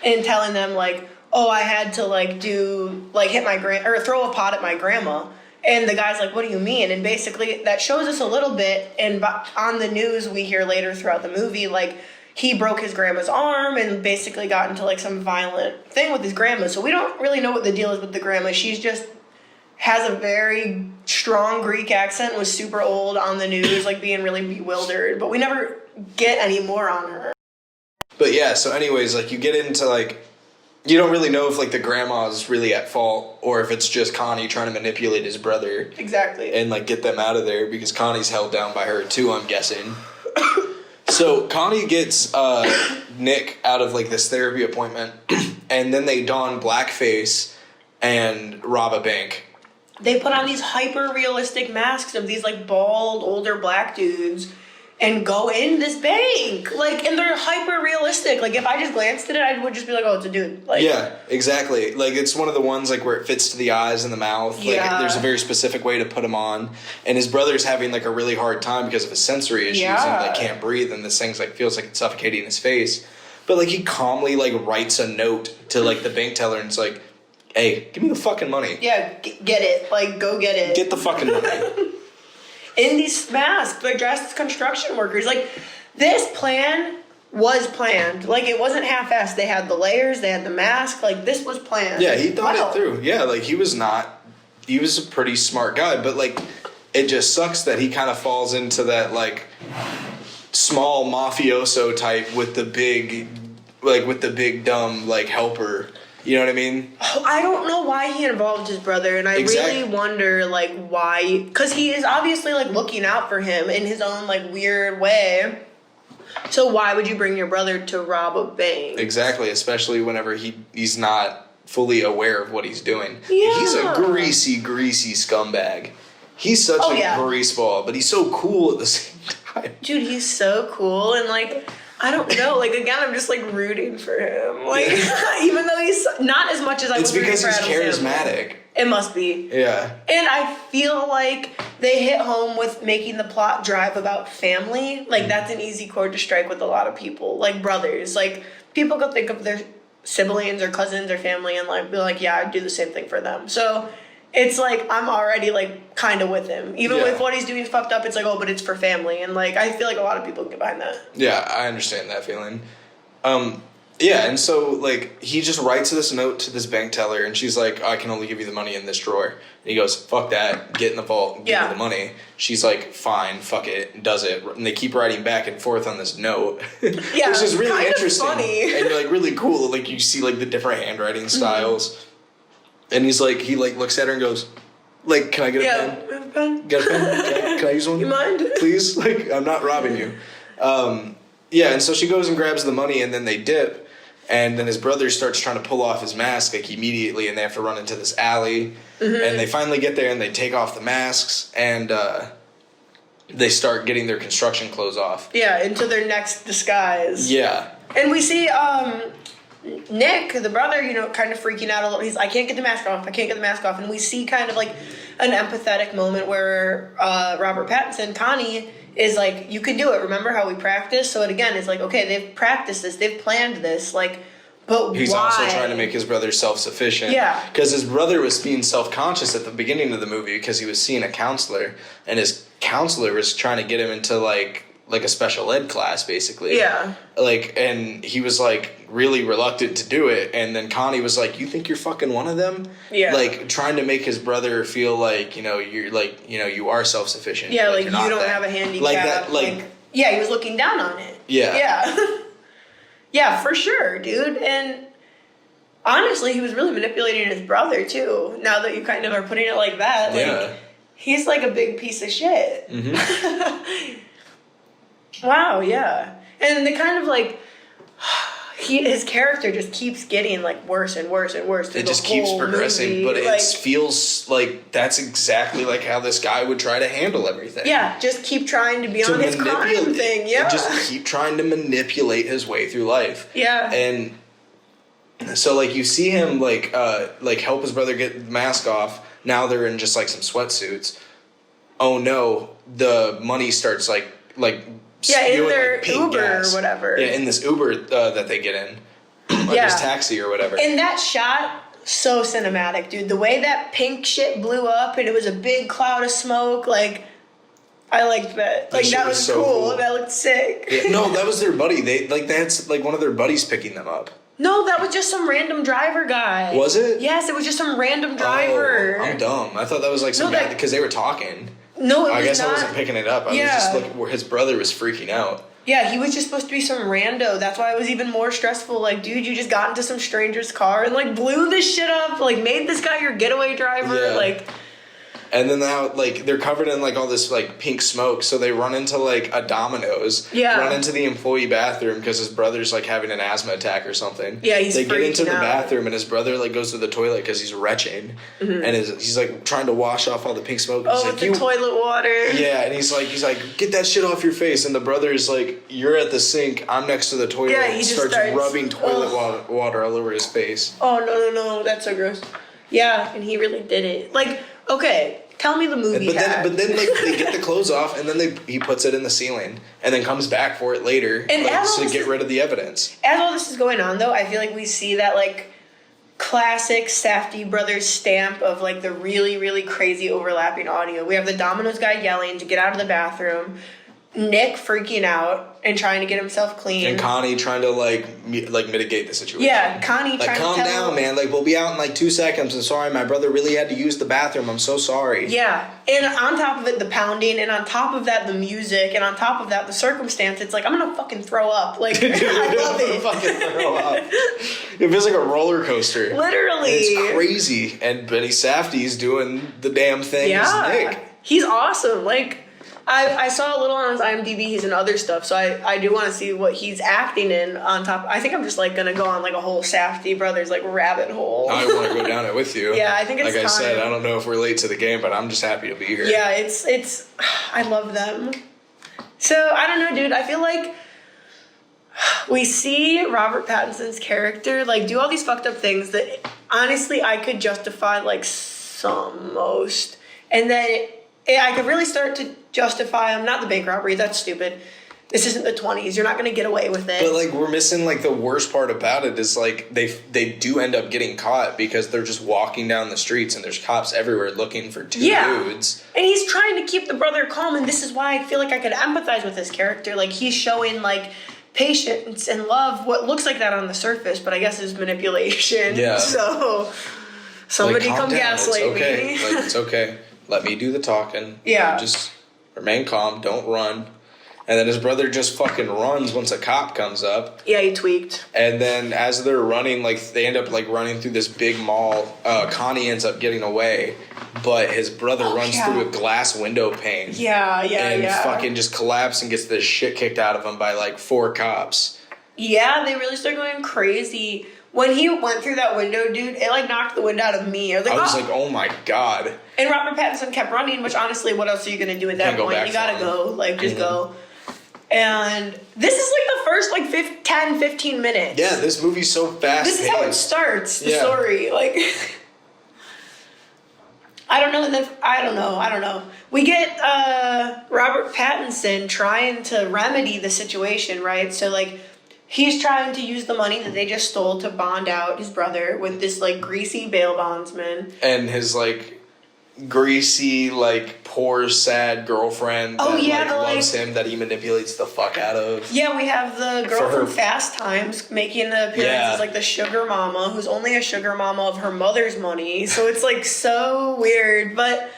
and telling them like, oh, I had to like hit my or throw a pot at my grandma. And the guy's like, what do you mean? And basically that shows us a little bit. And on the news, we hear later throughout the movie, like, he broke his grandma's arm and basically got into, like, some violent thing with his grandma. So we don't really know what the deal is with the grandma. She's just has a very strong Greek accent, was super old on the news, like, being really bewildered. But we never get any more on her. But yeah, so anyways, like, you get into, like, you don't really know if, like, the grandma's really at fault or if it's just Connie trying to manipulate his brother. Exactly. And, like, get them out of there because Connie's held down by her, too, I'm guessing. So Connie gets Nick out of, like, this therapy appointment, and then they don blackface and rob a bank. They put on these hyper-realistic masks of these, like, bald, older black dudes and go in this bank. Like, and they're hyper-realistic. Like, if I just glanced at it, I would just be like, oh, it's a dude. Like, yeah, exactly. Like, it's one of the ones, like, where it fits to the eyes and the mouth. Yeah. Like, there's a very specific way to put him on. And his brother's having, like, a really hard time because of his sensory issues and, like, can't breathe. And this thing's, like, feels like it's suffocating his face. But, like, he calmly, like, writes a note to, like, the bank teller and it's like, hey, give me the fucking money. Yeah, get it. Like, go get it. Get the fucking money. In these masks, they're dressed as construction workers. Like, this plan was planned. Like, it wasn't half-assed. They had the layers, they had the mask. Like, this was planned. Yeah, he thought it through. Yeah, like, he was a pretty smart guy, but, like, it just sucks that he kind of falls into that, like, small mafioso type with the big, dumb, like, helper. You know what I mean? I don't know why he involved his brother, and I really wonder, like, why. Because he is obviously, like, looking out for him in his own, like, weird way. So why would you bring your brother to rob a bank? Exactly, especially whenever he's not fully aware of what he's doing. Yeah. He's a greasy scumbag. He's such a greaseball, but he's so cool at the same time. Dude, he's so cool, and, like, I don't know. Like, again, I'm just, like, rooting for him. Like, even though he's not as much as I was rooting for Adam Sandler. It's because he's charismatic. It must be. Yeah. And I feel like they hit home with making the plot drive about family. Like, that's an easy chord to strike with a lot of people. Like, brothers. Like, people go think of their siblings or cousins or family and, like, be like, yeah, I'd do the same thing for them. So it's like, I'm already, like, kind of with him. Even with what he's doing fucked up, it's like, oh, but it's for family. And, like, I feel like a lot of people get behind that. Yeah, I understand that feeling. Yeah, and so, like, he just writes this note to this bank teller, and she's like, I can only give you the money in this drawer. And he goes, fuck that, get in the vault and give me the money. She's like, fine, fuck it, and does it. And they keep writing back and forth on this note. Yeah, which is really interesting. Funny. And, like, really cool. Like, you see, like, the different handwriting styles. Mm-hmm. And he's like, he, like, looks at her and goes, like, can I get a pen? Get a pen? Can I use one? You mind? Please? Like, I'm not robbing you. Yeah, and so she goes and grabs the money, and then they dip. And then his brother starts trying to pull off his mask, like, immediately, and they have to run into this alley. Mm-hmm. And they finally get there, and they take off the masks, and they start getting their construction clothes off. Yeah, into their next disguise. Yeah. And we see Nick, the brother, you know, kind of freaking out a little. He's, I can't get the mask off. And we see kind of, like, an empathetic moment where Robert Pattinson, Connie, is like, you can do it. Remember how we practiced? So it again is like, okay, they've practiced this, they've planned this, like, but he's why? also trying to make his brother self-sufficient. Yeah. Because his brother was being self-conscious at the beginning of the movie because he was seeing a counselor, and his counselor was trying to get him into, like a special ed class, basically. Yeah. Like, and he was, like, really reluctant to do it, and then Connie was like, you think you're fucking one of them? Yeah. Like, trying to make his brother feel like, you know, you're, like, you know, you are self-sufficient. Yeah, like you don't have a handicap. Like that, like... Yeah, he was looking down on it. Yeah. Yeah. Yeah, for sure, dude. And honestly, he was really manipulating his brother, too. Now that you kind of are putting it like that. Like, he's like a big piece of shit. Mm-hmm. Wow, yeah. And they kind of, like, his character just keeps getting like worse and worse and worse. It just keeps progressing, movie. but like, it feels like that's exactly like how this guy would try to handle everything. Yeah, just keep trying to be on his crime thing. Yeah, just keep trying to manipulate his way through life. Yeah, and so like you see him like help his brother get the mask off. Now they're in just like some sweatsuits. Oh no, the money starts like in their like Uber gas. or whatever. Yeah, in this Uber that they get in. Or this taxi or whatever. And that shot, so cinematic, dude. The way that pink shit blew up and it was a big cloud of smoke, like, I liked that. Like, that was so cool. That looked sick. Yeah, no, that was their buddy. They had like one of their buddies picking them up. No, that was just some random driver guy. Was it? Yes, it was just some random driver. Oh, I'm dumb. I thought that was like some guy because they were talking. No, it was I guess not. I wasn't picking it up. I was just looking where his brother was freaking out. Yeah, he was just supposed to be some rando. That's why it was even more stressful. Like, dude, you just got into some stranger's car and, like, blew this shit up. Like, made this guy your getaway driver. Yeah. Like... And then now, like, they're covered in, like, all this, like, pink smoke. So they run into, like, a Domino's. Yeah. Run into the employee bathroom because his brother's, like, having an asthma attack or something. Yeah, They get into the bathroom and his brother, like, goes to the toilet because he's retching. Mm-hmm. And he's, like, trying to wash off all the pink smoke. Oh, with the toilet water. Yeah, and he's like, get that shit off your face. And the brother's like, you're at the sink. I'm next to the toilet. Yeah, he just starts rubbing toilet water all over his face. Oh, no. That's so gross. Yeah, and he really did it. Like, okay... Tell me the movie. But then, like, they get the clothes off, and then he puts it in the ceiling, and then comes back for it later, and to get rid of the evidence. As all this is going on, though, I feel like we see that like classic Safdie Brothers stamp of like the really, really crazy overlapping audio. We have the Domino's guy yelling to get out of the bathroom, Nick freaking out and trying to get himself clean, and Connie trying to like mitigate the situation. Yeah, Connie like, trying calm to down, man. Like, we'll be out in like 2 seconds. And sorry, my brother really had to use the bathroom. I'm so sorry. Yeah, and on top of it, the pounding, and on top of that, the music, and on top of that, the circumstance. It's like I'm gonna fucking throw up. Like, I love it. Fucking throw up. It feels like a roller coaster. Literally, and it's crazy. And Benny Safdie's doing the damn thing. Yeah, as Nick. He's awesome. Like. I saw a little on his IMDb. He's in other stuff, so I do want to see what he's acting in on top. I think I'm just like gonna go on like a whole Safdie Brothers like rabbit hole. I want to go down it with you. Yeah, I think it's like time. I said, I don't know if we're late to the game, but I'm just happy to be here. Yeah, it's I love them. So I don't know, dude. I feel like we see Robert Pattinson's character like do all these fucked up things that honestly I could justify like most, and then I could really start to justify him. Not the bank robbery. That's stupid. This isn't the 20s. You're not going to get away with it. But, like, we're missing, like, the worst part about it is, like, they do end up getting caught because they're just walking down the streets and there's cops everywhere looking for two dudes. And he's trying to keep the brother calm, and this is why I feel like I could empathize with this character. Like, he's showing, like, patience and love, what looks like that on the surface, but I guess is manipulation. Yeah. So, somebody like, come gaslight me. Like, it's okay. Let me do the talking. Yeah. Just remain calm. Don't run. And then his brother just fucking runs once a cop comes up. Yeah, he tweaked. And then as they're running, like, they end up, like, running through this big mall. Connie ends up getting away, but his brother runs through a glass window pane. And fucking just collapses and gets the shit kicked out of him by, like, 4 cops. Yeah, they really start going crazy. When he went through that window, dude, it, like, knocked the wind out of me. I was like, oh my God. And Robert Pattinson kept running, which, honestly, what else are you going to do at that point? You gotta go. Like, just go. And this is, like, the first, like, 10, 15 minutes. Yeah, this movie's so fast. This is how it starts, the story. Like, I don't know. We get Robert Pattinson trying to remedy the situation, right? So, like, he's trying to use the money that they just stole to bond out his brother with this, like, greasy bail bondsman. And his, like, greasy, like, poor, sad girlfriend that loves him, that he manipulates the fuck out of. Yeah, we have the girl from Fast Times making the appearance as, like, the sugar mama, who's only a sugar mama of her mother's money. So it's, like, so weird. But,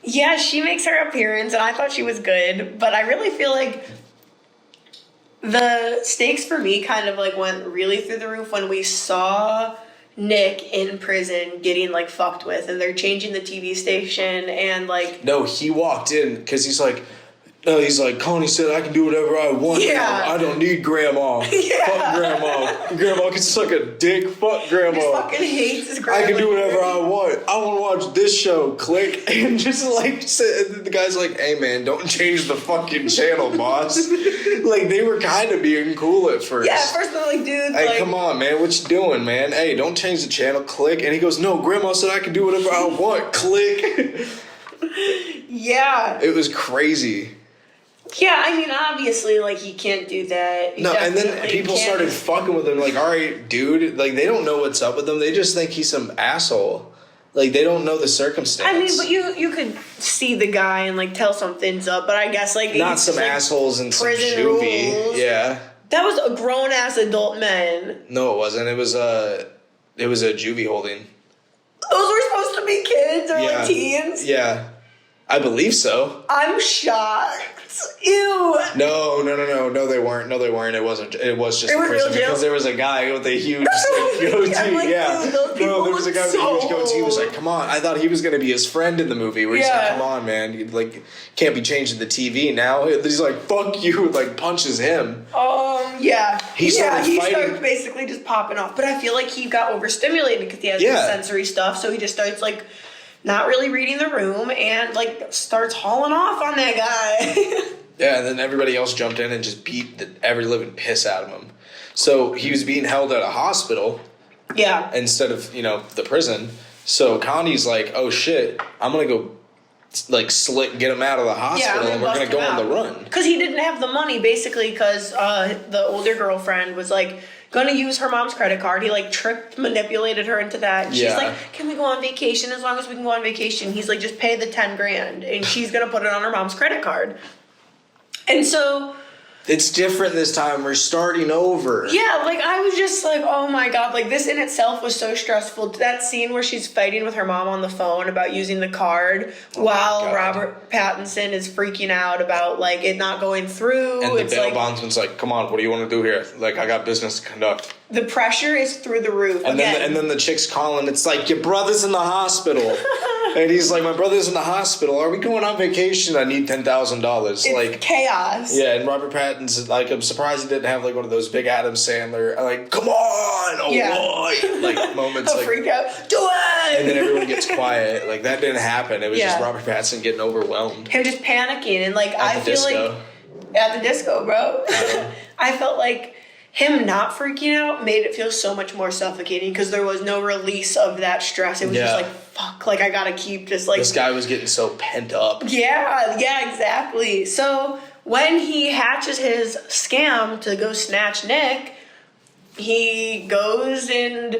yeah, she makes her appearance, and I thought she was good. But I really feel like the stakes for me kind of, like, went really through the roof when we saw Nick in prison getting, like, fucked with, and they're changing the TV station, and, like... No, he walked in because he's like, No, he's like, Connie said I can do whatever I want. Yeah. Now. I don't need grandma. Yeah. Fuck grandma. Grandma can suck a dick. Fuck grandma. He fucking hates his grandma. I can do whatever I want. I want to watch this show. Click. And just like, the guy's like, hey man, don't change the fucking channel, boss. Like, they were kind of being cool at first. Yeah, at first they're like, dude. Hey, like, come on, man. What you doing, man? Hey, don't change the channel. Click. And he goes, no, grandma said I can do whatever I want. Click. Yeah. It was crazy. Yeah, I mean, obviously, like, he can't do that. He No, and then definitely people can't. started fucking with him. Like, all right, dude. Like, they don't know what's up with him. They just think he's some asshole. Like, they don't know the circumstance. I mean, but you could see the guy and, like, tell something's up. But I guess, like... Not it's some like assholes in some prison juvie. rules. Yeah. That was a grown-ass adult man. No, it wasn't. It was a juvie holding. Those were supposed to be kids or, Yeah. like, teens? Yeah. I believe so. I'm shocked. Ew. No, they weren't. It wasn't. It was just It a was prison real jail? because there was a guy with a huge like, goatee. I'm like, yeah, dude, those people there was a guy with a look huge goatee. He was so like, "Come on!" I thought he was going to be his friend in the movie. Where he's Yeah. like, "Come on, man! You like can't be changing the TV now." He's like, "Fuck you!" Like punches him. Yeah. He started he fighting. starts basically just popping off. But I feel like he got overstimulated because he has Yeah. this sensory stuff. So he just starts, like, not really reading the room and, like, starts hauling off on that guy. Yeah, and then everybody else jumped in and just beat the every living piss out of him. So he was being held at a hospital. Yeah. Instead of, the prison. So Connie's like, oh shit, I'm gonna go like get him out of the hospital and we're gonna go on the run. Because he didn't have the money, basically, because the older girlfriend was like gonna use her mom's credit card. He like manipulated her into that. And she's Yeah. like, can we go on vacation? As long as we can go on vacation. He's like, just pay the $10,000 and she's gonna put it on her mom's credit card. And so It's different this time. We're starting over. yeah, like I was just like, oh my god, like this in itself was so stressful. That scene where she's fighting with her mom on the phone about using the card while God. Robert Pattinson is freaking out about like it not going through. And the It's bail like bondsman's like, come on, what do you want to do here? Like, I got business to conduct. the pressure is through the roof. And Again, then the chick's calling. It's like, your brother's in the hospital. And he's like, my brother's in the hospital. Are we going on vacation? I need $10,000. it's Like, chaos. yeah, and Robert Pattinson, like, I'm surprised he didn't have, like, one of those big Adam Sandler, like, come on, oh Yeah. boy, like, moments. A like, freak out. Do it! and then everyone gets quiet. Like, that didn't happen. It was Yeah. just Robert Pattinson getting overwhelmed. Him just panicking and like I At the feel disco. like at the disco, bro. I felt like him not freaking out made it feel so much more suffocating because there was no release of that stress. It was just Yeah. like, fuck, like I gotta keep just like This guy was getting so pent up. yeah, exactly. So when he hatches his scam to go snatch Nick, he goes and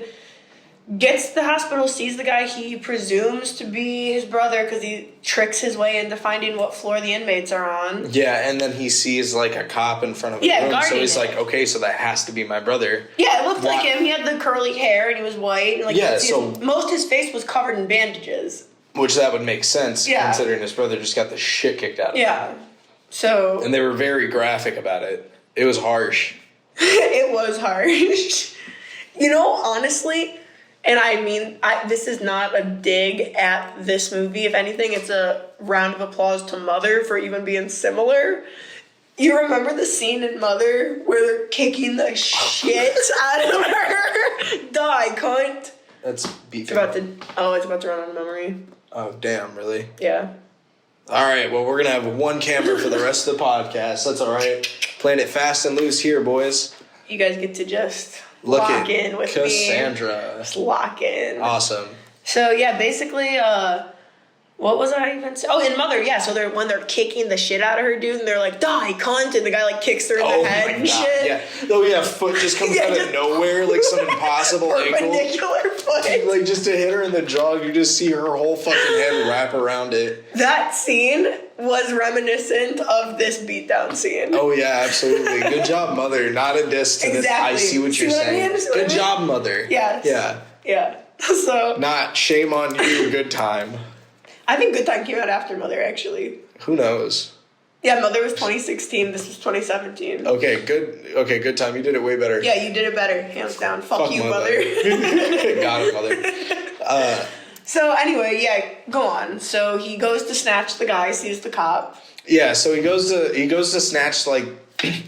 gets to the hospital, sees the guy he presumes to be his brother because he tricks his way into finding what floor the inmates are on. Yeah, and then he sees, like, a cop in front of the Yeah, room. So guarding he's it. like, okay, so that has to be my brother. Yeah, it looked like Why- him. He had the curly hair and he was white. And like Yeah, you could see so- most of his face was covered in bandages. Which that would make sense, Yeah. considering his brother just got the shit kicked out of him. Yeah. So And they were very graphic about it. It was harsh. it was harsh. You know, honestly, and I mean, this is not a dig at this movie. If anything, it's a round of applause to Mother for even being similar. You remember the scene in Mother where they're kicking the shit out of her? Die, cunt. That's beat. It's about to run out of memory. Oh, damn, really? Yeah. All right, well, we're going to have one camera for the rest of the podcast. That's all right. Playing it fast and loose here, boys. You guys get to just Look lock at in with me. Cassandra. Just lock in. Awesome. So yeah, basically, what was I even saying? Oh, in Mother, yeah. So when they're kicking the shit out of her, dude, and they're like, "Die, cunt!" and the guy like kicks her in Oh the head my and god! shit. Yeah. Oh yeah, foot just comes Yeah, out just- of nowhere like some impossible angle. Perpendicular foot. Like just to hit her in the jaw, you just see her whole fucking head wrap around it. That scene was reminiscent of this beatdown scene. Oh yeah, absolutely. Good job, Mother. Not a diss to this. I Exactly. see what you're See what I saying. mean? See what I Good mean? job, Mother. Yes. Yeah. Yeah. So Not shame on you. Good time. I think Good Time came out after Mother, actually. Who knows? Yeah, Mother was 2016. This was 2017. Okay, good time. You did it way better. Yeah, you did it better, hands down. Fuck you, Mother. Got it, Mother. So anyway, yeah, go on. So he goes to snatch the guy, sees the cop. Yeah, so he goes to snatch like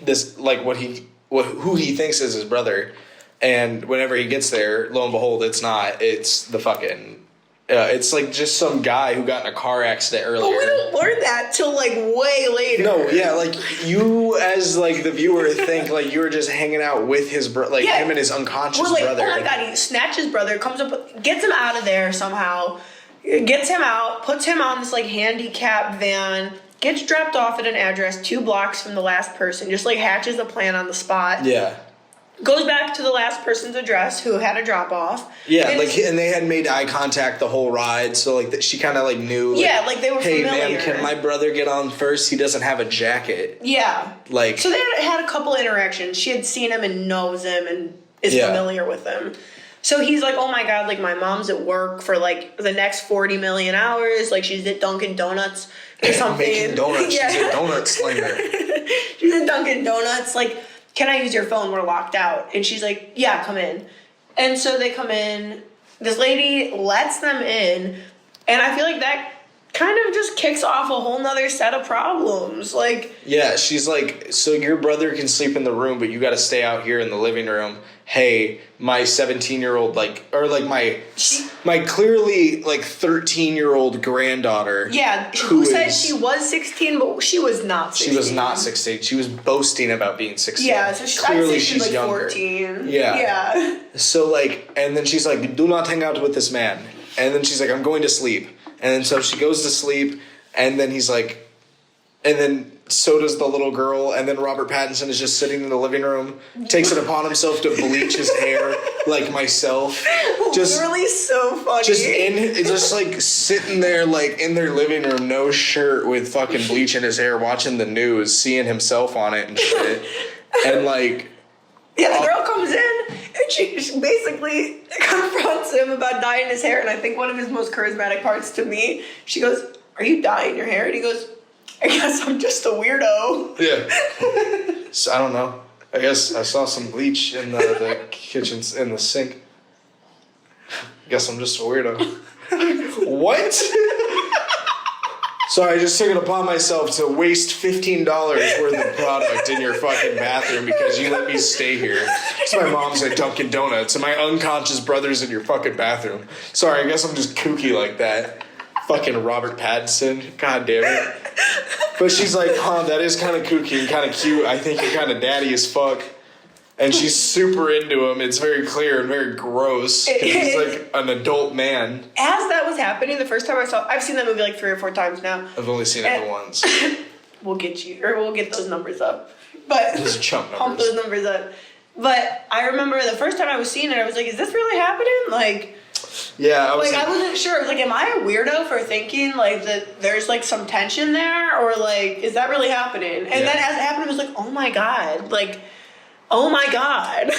this, like who he thinks is his brother, and whenever he gets there, lo and behold, it's not. It's the fucking. It's like just some guy who got in a car accident earlier. But we don't learn that till like way later. No, yeah, like you as like the viewer think like you were just hanging out with his brother, like him and his unconscious brother. Oh my god, he snatches brother, comes up, gets him out of there somehow, gets him out, puts him on this like handicap van, gets dropped off at an address 2 blocks from the last person, just like hatches a plan on the spot. Yeah. Goes back to the last person's address who had a drop off. Yeah, and they had made eye contact the whole ride, so like she kind of like knew. Like, they were familiar. Hey man, can my brother get on first? He doesn't have a jacket. Yeah. Like. So they had a couple interactions. She had seen him and knows him and is familiar with him. So he's like, oh my god, like my mom's at work for like the next 40 million hours. Like she's at Dunkin' Donuts or something. Making donuts. She's a donut slinger. She's at Dunkin' Donuts. Like, can I use your phone? We're locked out. And she's like, yeah, come in. And so they come in. This lady lets them in. And I feel like that kind of just kicks off a whole nother set of problems. Like, yeah, she's like, so your brother can sleep in the room, but you got to stay out here in the living room. Hey, my 17-year-old, like, or like my clearly like 13-year-old granddaughter. Yeah, who said she was 16, but she was not 16. She was not 16. She was boasting about being 16. Yeah, so clearly she's like younger. 14. Yeah. So like, and then she's like, do not hang out with this man. And then she's like, I'm going to sleep. And then so she goes to sleep, and then he's like, and then so does the little girl, and then Robert Pattinson is just sitting in the living room, takes it upon himself to bleach his hair like myself. Just really so funny. Just like sitting there like in their living room, no shirt, with fucking bleach in his hair, watching the news, seeing himself on it and shit. And like, yeah, the girl comes in and she basically confronts him about dyeing his hair. And I think one of his most charismatic parts to me, she goes, "Are you dyeing your hair?" And he goes, "I guess I'm just a weirdo." Yeah. So I don't know. I guess I saw some bleach in the kitchen, in the sink. I guess I'm just a weirdo. What? So I just took it upon myself to waste $15 worth of product in your fucking bathroom because you let me stay here. So my mom's at Dunkin' Donuts and my unconscious brother's in your fucking bathroom. Sorry, I guess I'm just kooky like that. Fucking Robert Pattinson. God damn it. But she's like, that is kind of kooky and kind of cute. I think you're kind of daddy as fuck. And she's super into him. It's very clear and very gross. He's like an adult man. As that was happening, the first time I've seen that movie like 3 or 4 times now. I've only seen it once. We'll get those numbers up. But those chump numbers. Pump those numbers up. But I remember the first time I was seeing it, I was like, is this really happening? Like, yeah, I wasn't sure. I was like, am I a weirdo for thinking like that there's like some tension there, or like is that really happening? And then as it happened, I was like, oh my god, like, oh my god.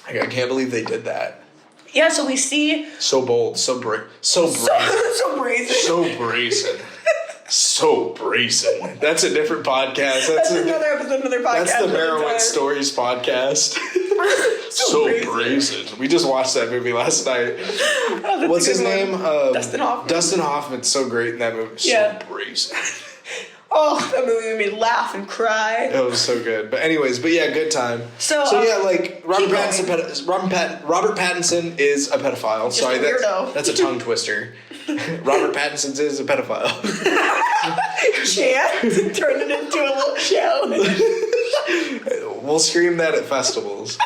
I can't believe they did that. Yeah, so we see so bold, so brazen, so brazen. That's a different podcast. That's another episode, another podcast. That's the Merowit Stories podcast. So brazen. We just watched that movie last night. Oh, what's his name? Dustin Hoffman. Dustin Hoffman's so great in that movie. So brazen. Oh, that movie made me laugh and cry. It was so good. But anyways, good time. So yeah, like Robert Pattinson is a pedophile. Just a weirdo. That's a tongue twister. Robert Pattinson is a pedophile. Chant, turn it into a little show. We'll scream that at festivals.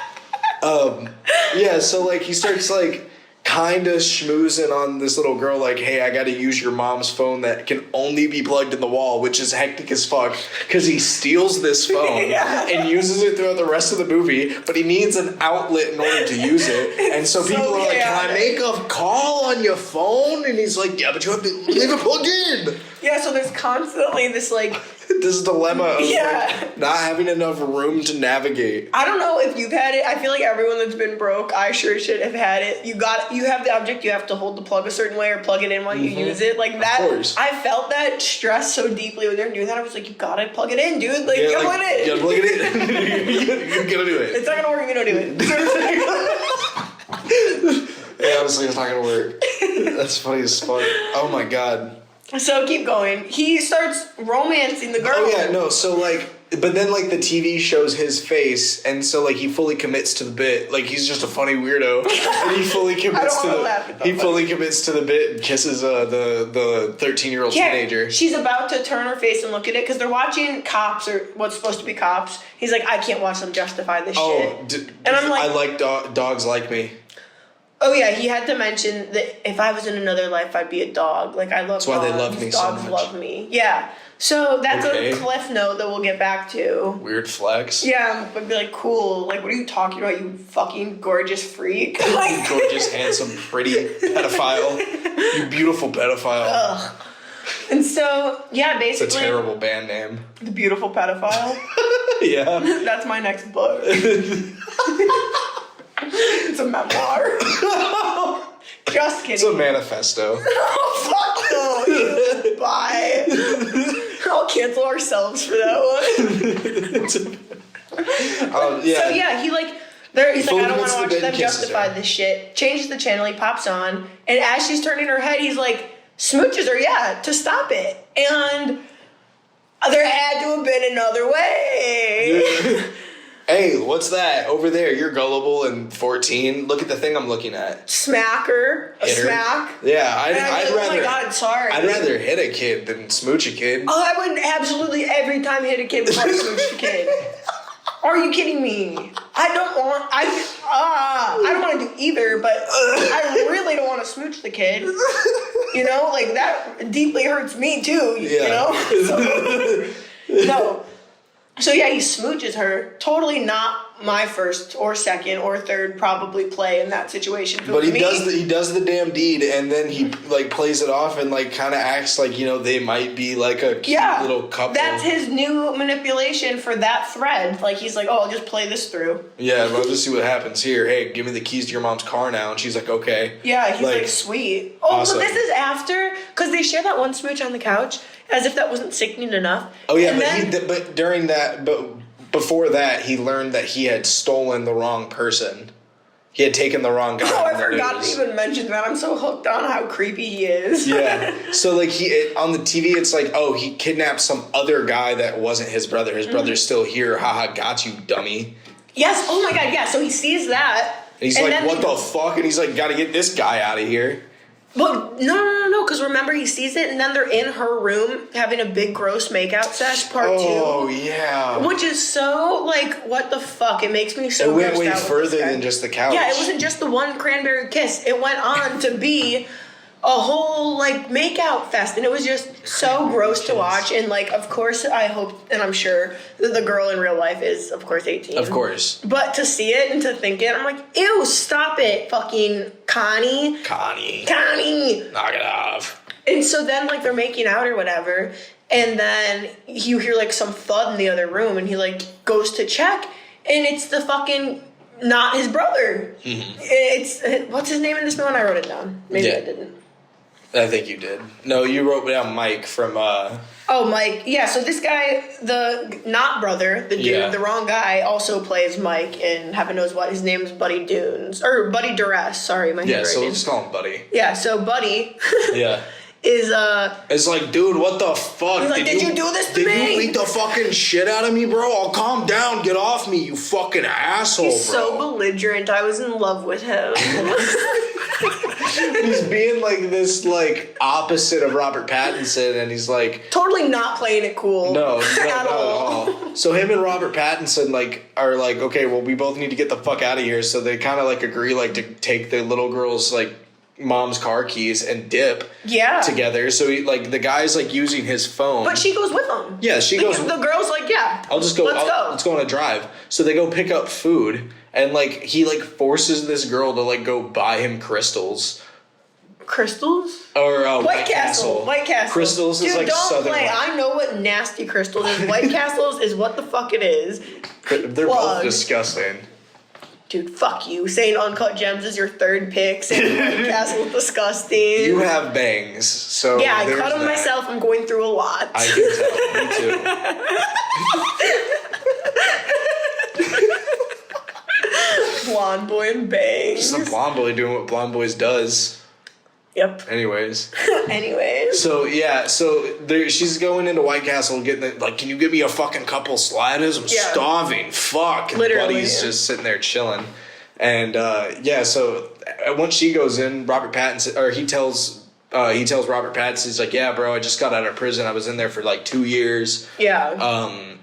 Yeah, so like he starts like kind of schmoozing on this little girl, like, hey, I gotta use your mom's phone that can only be plugged in the wall, which is hectic as fuck, because he steals this phone and uses it throughout the rest of the movie, but he needs an outlet in order to use it, and so people are like, can I make a call on your phone? And he's like, yeah, but you have to leave it plugged in. Yeah, so there's constantly this, like, this dilemma of like, not having enough room to navigate. I don't know if you've had it. I feel like everyone that's been broke, I sure should have had it. You have the object, you have to hold the plug a certain way or plug it in while you use it. Like that, I felt that stress so deeply when they're doing that. I was like, you gotta plug it in, dude. Like, you gotta plug it in. You gotta do it. It's not gonna work if you don't do it. Yeah, honestly, it's not gonna work. That's funny as fuck. Oh my god. So keep going. He starts romancing the girl. Oh yeah, no. So like, but then like the TV shows his face, and so like he fully commits to the bit. Like he's just a funny weirdo, and he fully commits fully commits to the bit and kisses the 13-year-old teenager. She's about to turn her face and look at it because they're watching Cops or what's supposed to be Cops. He's like, I can't watch them justify this shit. And I'm like, I like dogs like me. Oh yeah, he had to mention that if I was in another life, I'd be a dog. Like I love dogs. That's why they love me so much. Dogs love me. Yeah. So that's a cliff note that we'll get back to. Weird flex. Yeah, but be like, cool. Like, what are you talking about, you fucking gorgeous freak? Like, gorgeous, handsome, pretty pedophile. You beautiful pedophile. Ugh. And so, yeah, basically. It's a terrible band name. The Beautiful Pedophile. Yeah. That's my next book. It's a memoir. Just kidding. It's a manifesto. Oh, fuck no. Bye. I'll cancel ourselves for that one. Yeah. So, yeah, he's like, I don't want to watch them justify this shit. Changes the channel, he pops on, and as she's turning her head, he's like, smooches her, to stop it. And there had to have been another way. Hey, what's that? Over there, you're gullible and 14. Look at the thing I'm looking at. Smack her. A smack. Yeah, I'd rather. Oh my god, sorry. I'd rather hit a kid than smooch a kid. Oh, I would absolutely every time hit a kid before I smooch a kid. Are you kidding me? I don't want to do either, but I really don't want to smooch the kid. You know, like that deeply hurts me too. You know. No. So yeah, he smooches her. Totally not my first or second or third probably play in that situation. But he does the damn deed, and then he like plays it off and like kind of acts like, you know, they might be like a cute little couple. That's his new manipulation for that thread. Like he's like, oh, I'll just play this through. Yeah, let's just see what happens here. Hey, give me the keys to your mom's car now, and she's like, okay. Yeah, he's like sweet. Oh, awesome. But this is after because they share that one smooch on the couch. As if that wasn't sickening enough. Oh yeah, but during that, but before that, he learned that he had stolen the wrong person. He had taken the wrong guy. Oh, I forgot to even mention that. I'm so hooked on how creepy he is. Yeah. So like on the TV, it's like, oh, he kidnapped some other guy that wasn't his brother. His brother's still here. Haha, got you, dummy. Yes. Oh my god. Yeah. So he sees that. And he's like, what the fuck? And he's like, gotta get this guy out of here. But no, because remember he sees it and then they're in her room having a big gross makeout sesh part 2. Oh, yeah. Which is so, like, what the fuck? It makes me so grossed out. It went way further than just the couch. Yeah, it wasn't just the one cranberry kiss. It went on to be a whole, like, makeout fest. And it was just so gross to watch. And, like, of course, I hope and I'm sure that the girl in real life is, of course, 18. Of course. But to see it and to think it, I'm like, ew, stop it, fucking Connie. Knock it off. And so then, like, they're making out or whatever. And then you hear, like, some thud in the other room. And he, like, goes to check. And it's the fucking, not his brother. Mm-hmm. It's, what's his name in this one? I wrote it down. Maybe I didn't. I think you did. No, you wrote down Mike from, Oh, Mike. Yeah, so this guy, the not brother, the dude, the wrong guy, also plays Mike in heaven knows what. His name is Buddy Dunes. Or Buddy Duress. Sorry, my handwriting. Yeah, so let's call him Buddy. Yeah, so Buddy is, It's like, dude, what the fuck? He's like, did you do this to me? Did you beat the fucking shit out of me, bro? Oh, calm down. Get off me, you fucking asshole, He's so belligerent. I was in love with him. He's being like this, like, opposite of Robert Pattinson, and he's like totally not playing it cool. No, not at all. So him and Robert Pattinson are like, okay, well, we both need to get the fuck out of here. So they kind of like agree like to take the little girl's like mom's car keys and dip together. So he, like the guy's like using his phone, but she goes with him. Yeah, she goes. The girl's like, yeah, I'll just go. Let's go on a drive. So they go pick up food. And, like, he, like, forces this girl to, like, go buy him crystals. Crystals? Or White Castle. White Castle. Crystals is, like, don't southern. Play. I know what nasty crystals is. White Castles is what the fuck it is. They're both disgusting. Dude, fuck you. Saying Uncut Gems is your third pick. Saying White Castle is disgusting. You have bangs, so yeah, I cut them myself. I'm going through a lot. I can tell. Me too. Blonde boy and bangs. Just a blonde boy doing what blonde boys does. Yep. Anyways. So she's going into White Castle getting can you give me a fucking couple sliders? I'm starving. Fuck. And Literally. Buddy's just sitting there chilling. And so once she goes in, Robert Pattinson, or he tells Robert Pattinson, he's like, yeah, bro, I just got out of prison. I was in there for like 2 years. Yeah.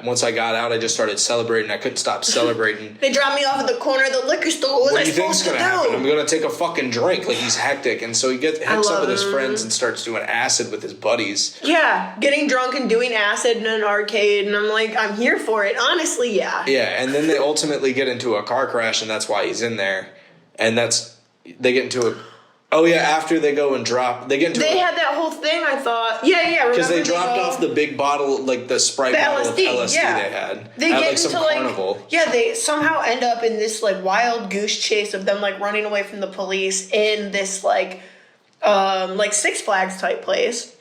Once I got out, I just started celebrating. I couldn't stop celebrating. They dropped me off at the corner of the liquor store. What do was you I think's supposed to gonna happen? do? I'm gonna take a fucking drink. Like, he's hectic, and so he hooks up with his friends and starts doing acid with his buddies. Yeah, getting drunk and doing acid in an arcade, and I'm like, I'm here for it. Honestly, yeah. Yeah, and then they ultimately get into a car crash, and that's why he's in there. And they get into a. Oh yeah, after they go and drop, they get into. They had that whole thing. I thought, yeah, because they dropped off the big bottle, like the Sprite bottle of LSD they had. They at get like some into carnival. they somehow end up in this like wild goose chase of them like running away from the police in this like Six Flags type place,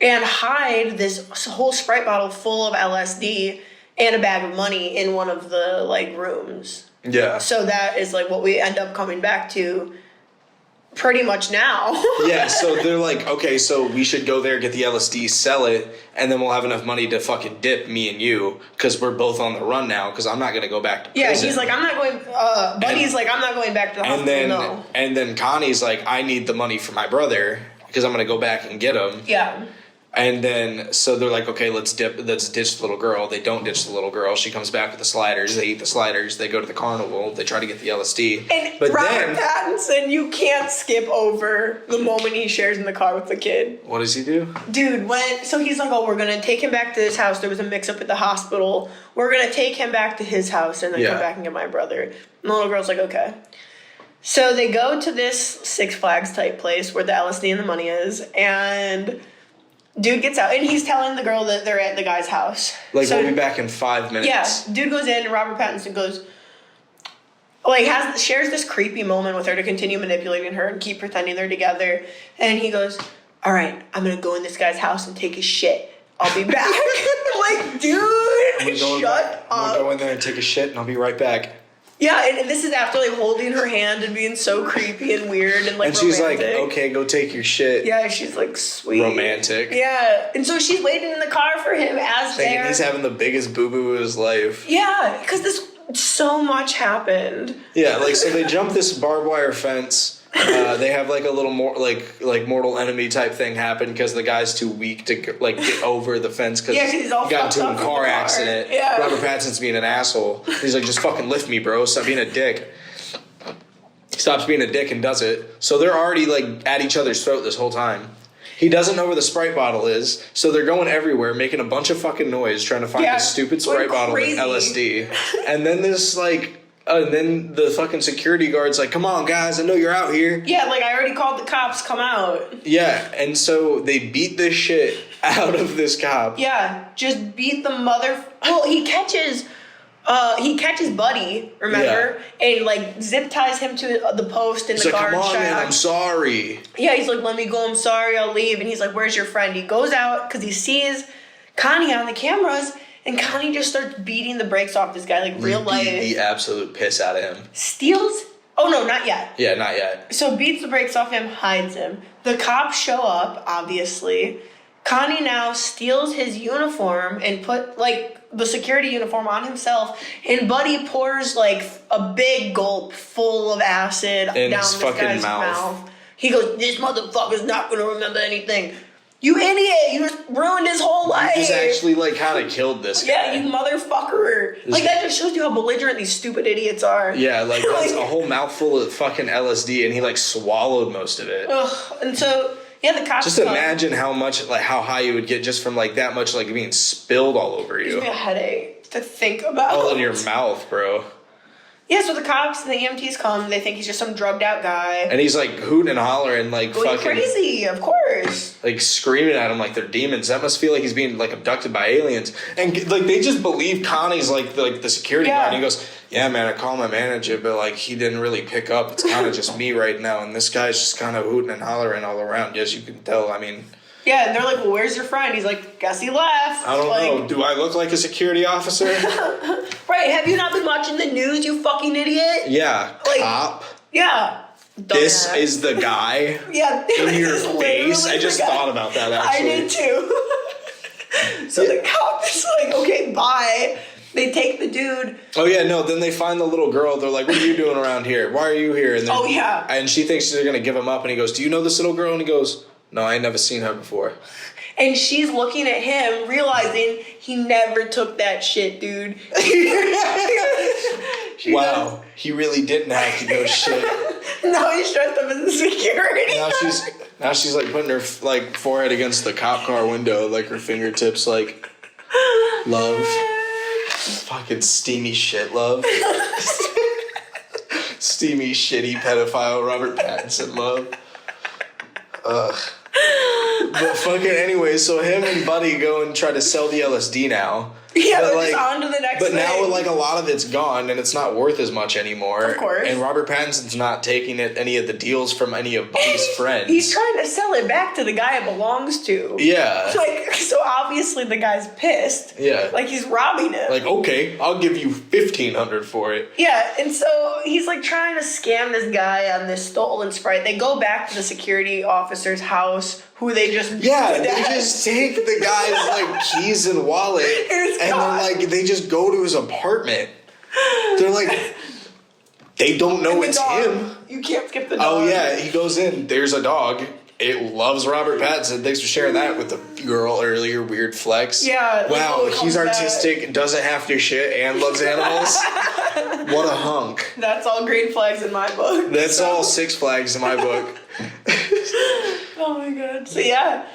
and hide this whole Sprite bottle full of LSD and a bag of money in one of the like rooms. Yeah. So that is like what we end up coming back to. Pretty much now. Yeah, so they're like, okay, so we should go there, get the LSD, sell it, and then we'll have enough money to fucking dip, me and you, because we're both on the run now, because I'm not going to go back to prison. Yeah, he's like, I'm not going, Buddy's like, I'm not going back to the hospital, no. And then Connie's like, I need the money for my brother, because I'm going to go back and get him. Yeah. And then, so they're like, okay, let's ditch the little girl. They don't ditch the little girl. She comes back with the sliders. They eat the sliders. They go to the carnival. They try to get the LSD. And Robert Pattinson, you can't skip over the moment he shares in the car with the kid. What does he do? Dude, so he's like, oh, we're going to take him back to his house. There was a mix-up at the hospital. We're going to take him back to his house and then come back and get my brother. And the little girl's like, okay. So they go to this Six Flags type place where the LSD and the money is, and dude gets out, and he's telling the girl that they're at the guy's house. Like, so, we'll be back in 5 minutes. Yeah, dude goes in, and Robert Pattinson goes, shares this creepy moment with her to continue manipulating her and keep pretending they're together. And he goes, all right, I'm going to go in this guy's house and take his shit. I'll be back. I'm like, dude, shut up. I'm going to go in there and take a shit, and I'll be right back. Yeah, and this is after like holding her hand and being so creepy and weird and like and she's romantic. like, okay, go take your shit. Yeah, she's like sweet. Romantic. Yeah, and so she's waiting in the car for him as thinking he's having the biggest boo-boo of his life. Yeah, because so much happened. Yeah, like, so they jump this barbed wire fence. They have like a little more like mortal enemy type thing happen because the guy's too weak to get over the fence because he got into a car accident. Yeah. Robert Pattinson's being an asshole. He's like, just fucking lift me, bro. Stop being a dick. He stops being a dick and does it. So they're already like at each other's throat this whole time. He doesn't know where the Sprite bottle is, so they're going everywhere, making a bunch of fucking noise trying to find this stupid Sprite bottle with LSD. And then this and then the fucking security guard's like, come on, guys, I know you're out here. Yeah, like, I already called the cops, come out. Yeah, and so they beat the shit out of this cop. Yeah, just beat the mother... Well, he catches Buddy, remember? Yeah. And, like, zip ties him to the post in the guard shack. Come on, man, I'm sorry. Yeah, he's like, let me go, I'm sorry, I'll leave. And he's like, where's your friend? He goes out because he sees Connie on the cameras... And Connie just starts beating the brakes off this guy, like real life. Beat the absolute piss out of him. Steals? Oh, no, not yet. Yeah, not yet. So beats the brakes off him, hides him. The cops show up, obviously. Connie now steals his uniform and put, like, the security uniform on himself. And Buddy pours, like, a big gulp full of acid down this guy's mouth. He goes, this motherfucker's not going to remember anything. You idiot! You just ruined his whole life! You just actually, like, kind of killed this guy. Yeah, you motherfucker! Like, that just shows you how belligerent these stupid idiots are. Yeah, like, that's a whole mouthful of fucking LSD, and he, like, swallowed most of it. Ugh, and so, yeah, the cops... Just imagine how much, like, how high you would get just from, like, that much, like, being spilled all over you. It gives me a headache to think about. All in your mouth, bro. Yeah, so the cops and the EMTs come. They think he's just some drugged out guy. And he's like hooting and hollering, like going fucking crazy, of course. Like screaming at him like they're demons. That must feel like he's being like abducted by aliens. And like they just believe Connie's like the security guard. And he goes, yeah, man, I called my manager, but like he didn't really pick up. It's kind of just me right now, and this guy's just kind of hooting and hollering all around. As you can tell, I mean. Yeah, and they're like, well, where's your friend? He's like, guess he left. I don't know. Do I look like a security officer? Right, have you not been watching the news, you fucking idiot? Yeah, like, cop. Yeah. this Dumbass. is the guy Yeah, in your this is face. literally I just the guy. thought about that, actually. I did too. So the cop is like, okay, bye. They take the dude. Oh, yeah, no, then they find the little girl. They're like, what are you doing around here? Why are you here? And Oh, yeah. And she thinks they're going to give him up, and he goes, do you know this little girl? And he goes, no, I ain't never seen her before. And she's looking at him, realizing he never took that shit, dude. She Wow, goes, he really didn't have to go shit. no, he's dressed up as a security. Now she's like putting her like forehead against the cop car window, like her fingertips, like love, fucking steamy shit, love, steamy shitty pedophile Robert Pattinson, love. Ugh. But fucking anyway, so him and Buddy go and try to sell the LSD now. Yeah, But, we're like, just on to the next But thing. now, like, a lot of it's gone, and it's not worth as much anymore. Of course. And Robert Pattinson's not taking any of the deals from any of Buddy's friends. He's trying to sell it back to the guy it belongs to. Yeah. Like, so obviously the guy's pissed. Yeah. Like, he's robbing him. Like, okay, I'll give you $1,500 for it. Yeah, and so he's like trying to scam this guy on this stolen Sprite. They go back to the security officer's house, who they just Yeah, they just take the guy's, like, keys and wallet, His and car. they're like, they just go to his apartment. They're like, they don't know The it's dog. him. You can't skip the dog. Oh, yeah, he goes in, there's a dog. It loves Robert Pattinson. Thanks for sharing that with the girl earlier. Weird flex. Yeah, like, Wow, oh, it he's comes artistic, doesn't have to shit, and loves animals. What a hunk. That's all green flags in my book. That's So- all Six Flags in my book. Oh my god. So yeah.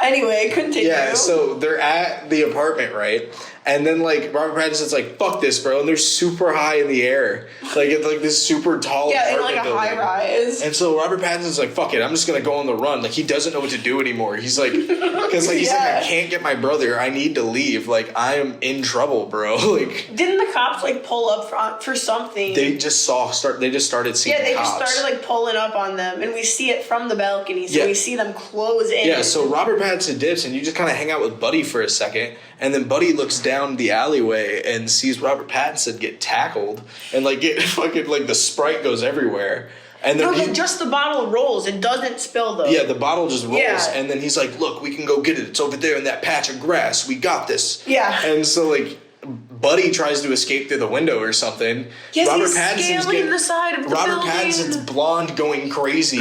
Anyway, continue. Yeah, so they're at the apartment, right? And then, like, Robert Pattinson's like, fuck this, bro. And they're super high in the air. Like, it's like this super tall Yeah, in apartment like a building. high rise. And so Robert Pattinson's like, fuck it, I'm just gonna go on the run. Like, he doesn't know what to do anymore. He's like, because like, he's like, Yeah. I can't get my brother. I need to leave. Like, I am in trouble, bro. Like, Didn't the cops like pull up front for something? they just started seeing Yeah, they cops. just started like pulling up on them, and we see it from the balcony, so Yeah. we see them close in. Yeah, so Robert Pattinson dips, and you just kind of hang out with Buddy for a second, and then Buddy looks down the alleyway and sees Robert Pattinson get tackled, and like get fucking like the Sprite goes everywhere, and then No, just the bottle rolls. It doesn't spill though. yeah, the bottle just rolls, Yeah. and then he's like, "Look, we can go get it. It's over there in that patch of grass. We got this." Yeah. and so like. Buddy tries to escape through the window or something. Yes, Robert he's Pattinson's scaling the side of the Robert building. Pattinson's blonde going crazy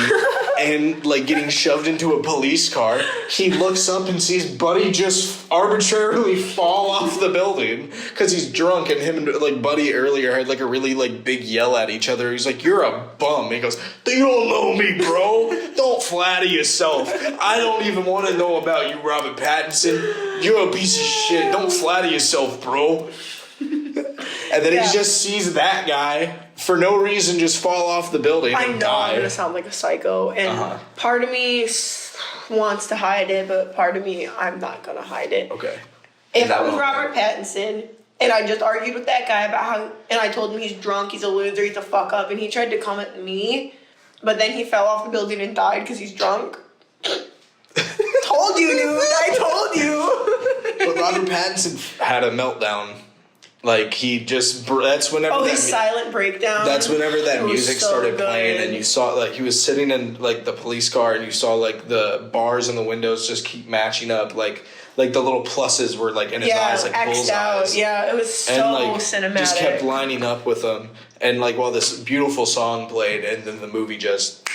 and like getting shoved into a police car. He looks up and sees Buddy just arbitrarily fall off the building because he's drunk, and him and like Buddy earlier had like a really like big yell at each other. He's like, "You're a bum." He goes, "You don't know me, bro. Don't flatter yourself. I don't even want to know about you, Robert Pattinson. You're a piece of shit. Don't flatter yourself, bro." And then Yeah. he just sees that guy for no reason just fall off the building I and know I'm die. gonna sound like a psycho, and Uh-huh. part of me wants to hide it, but part of me I'm not gonna hide it. Okay. If That I was one. Robert Pattinson and I just argued with that guy about how, and I told him he's drunk, he's a loser, he's a fuck up, and he tried to come at me, but then he fell off the building and died because he's drunk. Told you, dude. I told you. But Robert Pattinson had a meltdown. Like he just that's whenever Oh, that, his silent breakdown. that's whenever that It was music so started good. playing, and you saw like he was sitting in like the police car, and you saw like the bars and the windows just keep matching up, like the little pluses were like in his eyes, like X'd out. bullseyes. Yeah, it was so And like cinematic. just kept lining up with them, and like while this beautiful song played, and then the movie just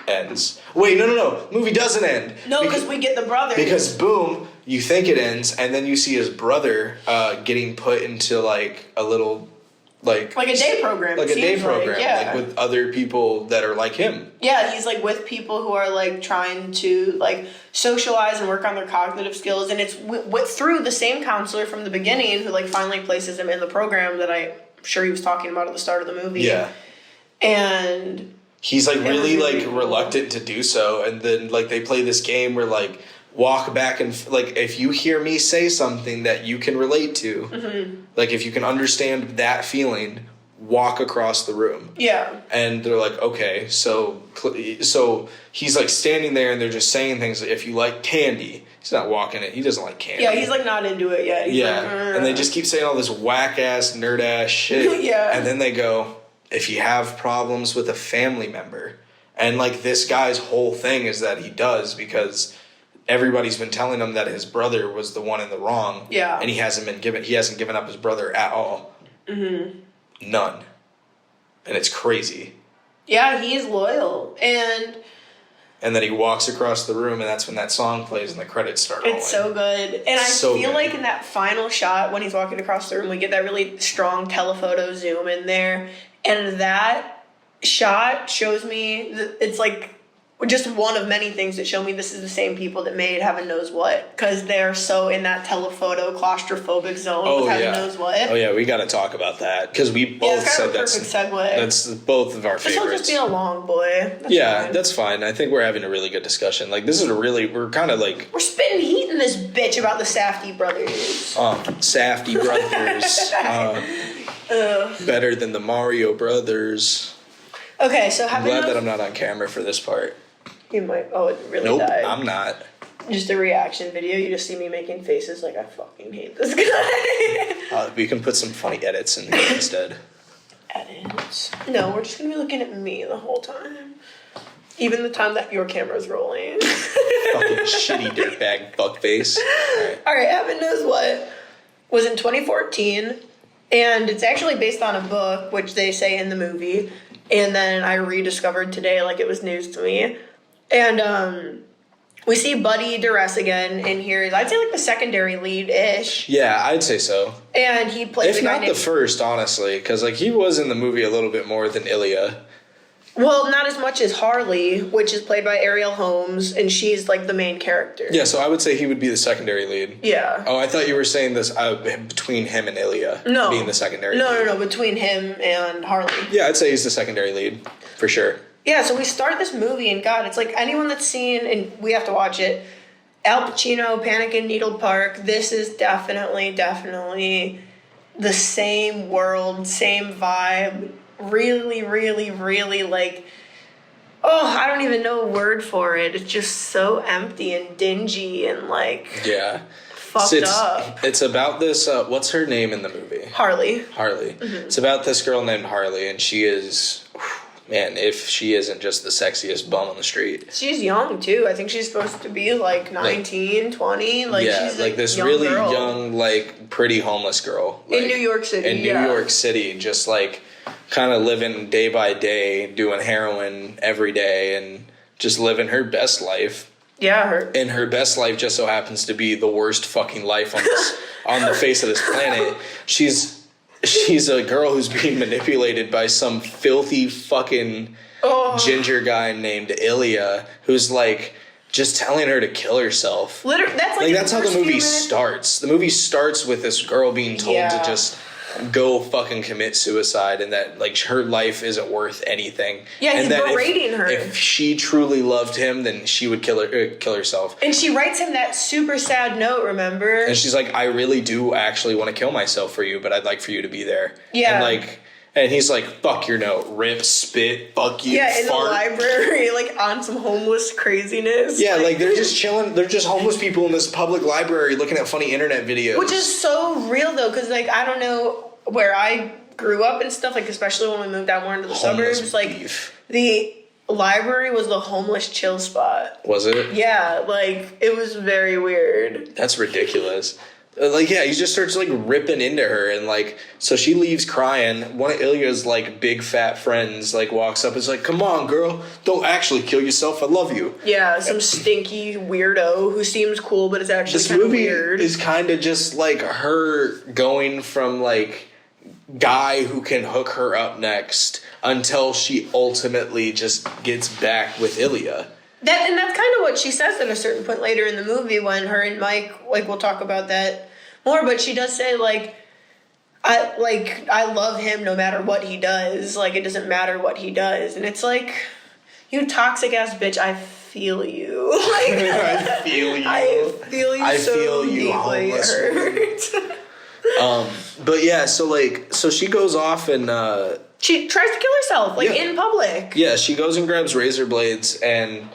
ends. Wait, no, movie doesn't end. No, because we get the brother. Because boom, you think it ends, and then you see his brother getting put into like a little like a day program. like it a day seems program, yeah. like with other people that are like him. Yeah, he's like with people who are like trying to like socialize and work on their cognitive skills, and it's through the same counselor from the beginning who like finally places him in the program that I'm sure he was talking about at the start of the movie. Yeah, and he's like really really like cool. reluctant to do so, and then like they play this game where like walk back and like if you hear me say something that you can relate to, like if you can understand that feeling, walk across the room. yeah, And they're like, okay, so he's like standing there, and they're just saying things like, if you like candy, he's not walking it. He doesn't like candy. yeah, he's like not into it yet. He's Yeah, like, and they just keep saying all this whack ass, nerd ass shit. Yeah. And then they go, if you have problems with a family member, And, like, this guy's whole thing is that he does because everybody's been telling him that his brother was the one in the wrong. Yeah. And he hasn't given up his brother at all. Mm-hmm. None. And it's crazy. Yeah, he is loyal. And then he walks across the room, and that's when that song plays and the credits start rolling. It's so good. And I feel like in that final shot when he's walking across the room, we get that really strong telephoto zoom in there. And that shot shows me that it's like just one of many things that show me this is the same people that made Heaven Knows What. Because they're so in that telephoto claustrophobic zone with Heaven Knows What. Oh, yeah, we got to talk about that. Because we both said that's a perfect segue. That's both of our favorites. This will just be a long boy. That's fine. I think we're having a really good discussion. Like, this is we're kind of like... We're spitting heat in this bitch about the Safdie Brothers. Safdie Brothers. Better than the Mario Brothers. Okay, so I'm glad that I'm not on camera for this part. You might. Oh, it really Nope, died. I'm not. Just a reaction video. You just see me making faces like I fucking hate this guy. We can put some funny edits in here instead. Edits? No, we're just gonna be looking at me the whole time. Even the time that your camera's rolling. Fucking shitty dirtbag fuckface. Alright, Heaven Knows What was in 2014. And it's actually based on a book, which they say in the movie. And then I rediscovered today like it was news to me. And we see Buddy Duress again in here. I'd say like the secondary lead-ish. Yeah, I'd say so. And he plays if not the first, honestly. Because like he was in the movie a little bit more than Ilya. Well, not as much as Harley, which is played by Ariel Holmes, and she's like the main character. Yeah, so I would say he would be the secondary lead. Yeah. Oh, I thought you were saying this between him and Ilya being the secondary lead. No, between him and Harley. Yeah, I'd say he's the secondary lead, for sure. Yeah, so we start this movie, and God, it's like anyone that's seen, and we have to watch it, Al Pacino, Panic in Needle Park, this is definitely the same world, same vibe. Really, really, really like, I don't even know a word for it. It's just so empty and dingy and like fucked up. It's about this, what's her name in the movie? Harley. Mm-hmm. It's about this girl named Harley, and she is, man, if she isn't just the sexiest bum on the street. She's young too. I think she's supposed to be like 19, 20. Like, she's like this really young, like pretty homeless girl. Like, in New York City. In New York City, just like kind of living day by day, doing heroin every day, and just living her best life. Yeah, and her best life just so happens to be the worst fucking life on this on the face of this planet. She's a girl who's being manipulated by some filthy fucking ginger guy named Ilya, who's like just telling her to kill herself. Literally, that's how the movie starts. The movie starts with this girl being told to just go fucking commit suicide, and that like her life isn't worth anything. Yeah, and he's that berating her. If she truly loved him, then she would kill herself. And she writes him that super sad note, remember? And she's like, I really do actually want to kill myself for you, but I'd like for you to be there. Yeah. And he's like, fuck your note, rip, spit, fuck you, yeah, in fart. the library, like on some homeless craziness. Yeah, like they're just chilling. They're just homeless people in this public library looking at funny internet videos. Which is so real though, because like I don't know where I grew up and stuff, like especially when we moved out more into the suburbs, like the library was the homeless chill spot. Was it? Yeah, like it was very weird. That's ridiculous. He just starts like ripping into her, and like so she leaves crying. One of Ilya's like big fat friends like walks up and is like, come on girl, don't actually kill yourself, I love you. Yeah, some stinky weirdo who seems cool but is actually kind of weird. This movie is kind of just like her going from like guy who can hook her up next until she ultimately just gets back with Ilya. And that's kind of what she says at a certain point later in the movie when her and Mike, like, we'll talk about that more, but she does say, I love him no matter what he does. Like, it doesn't matter what he does. And it's like, you toxic-ass bitch, I feel you. I feel you. I feel you so feel you, deeply hurt. But yeah, so she goes off and... she tries to kill herself, in public. Yeah, she goes and grabs razor blades and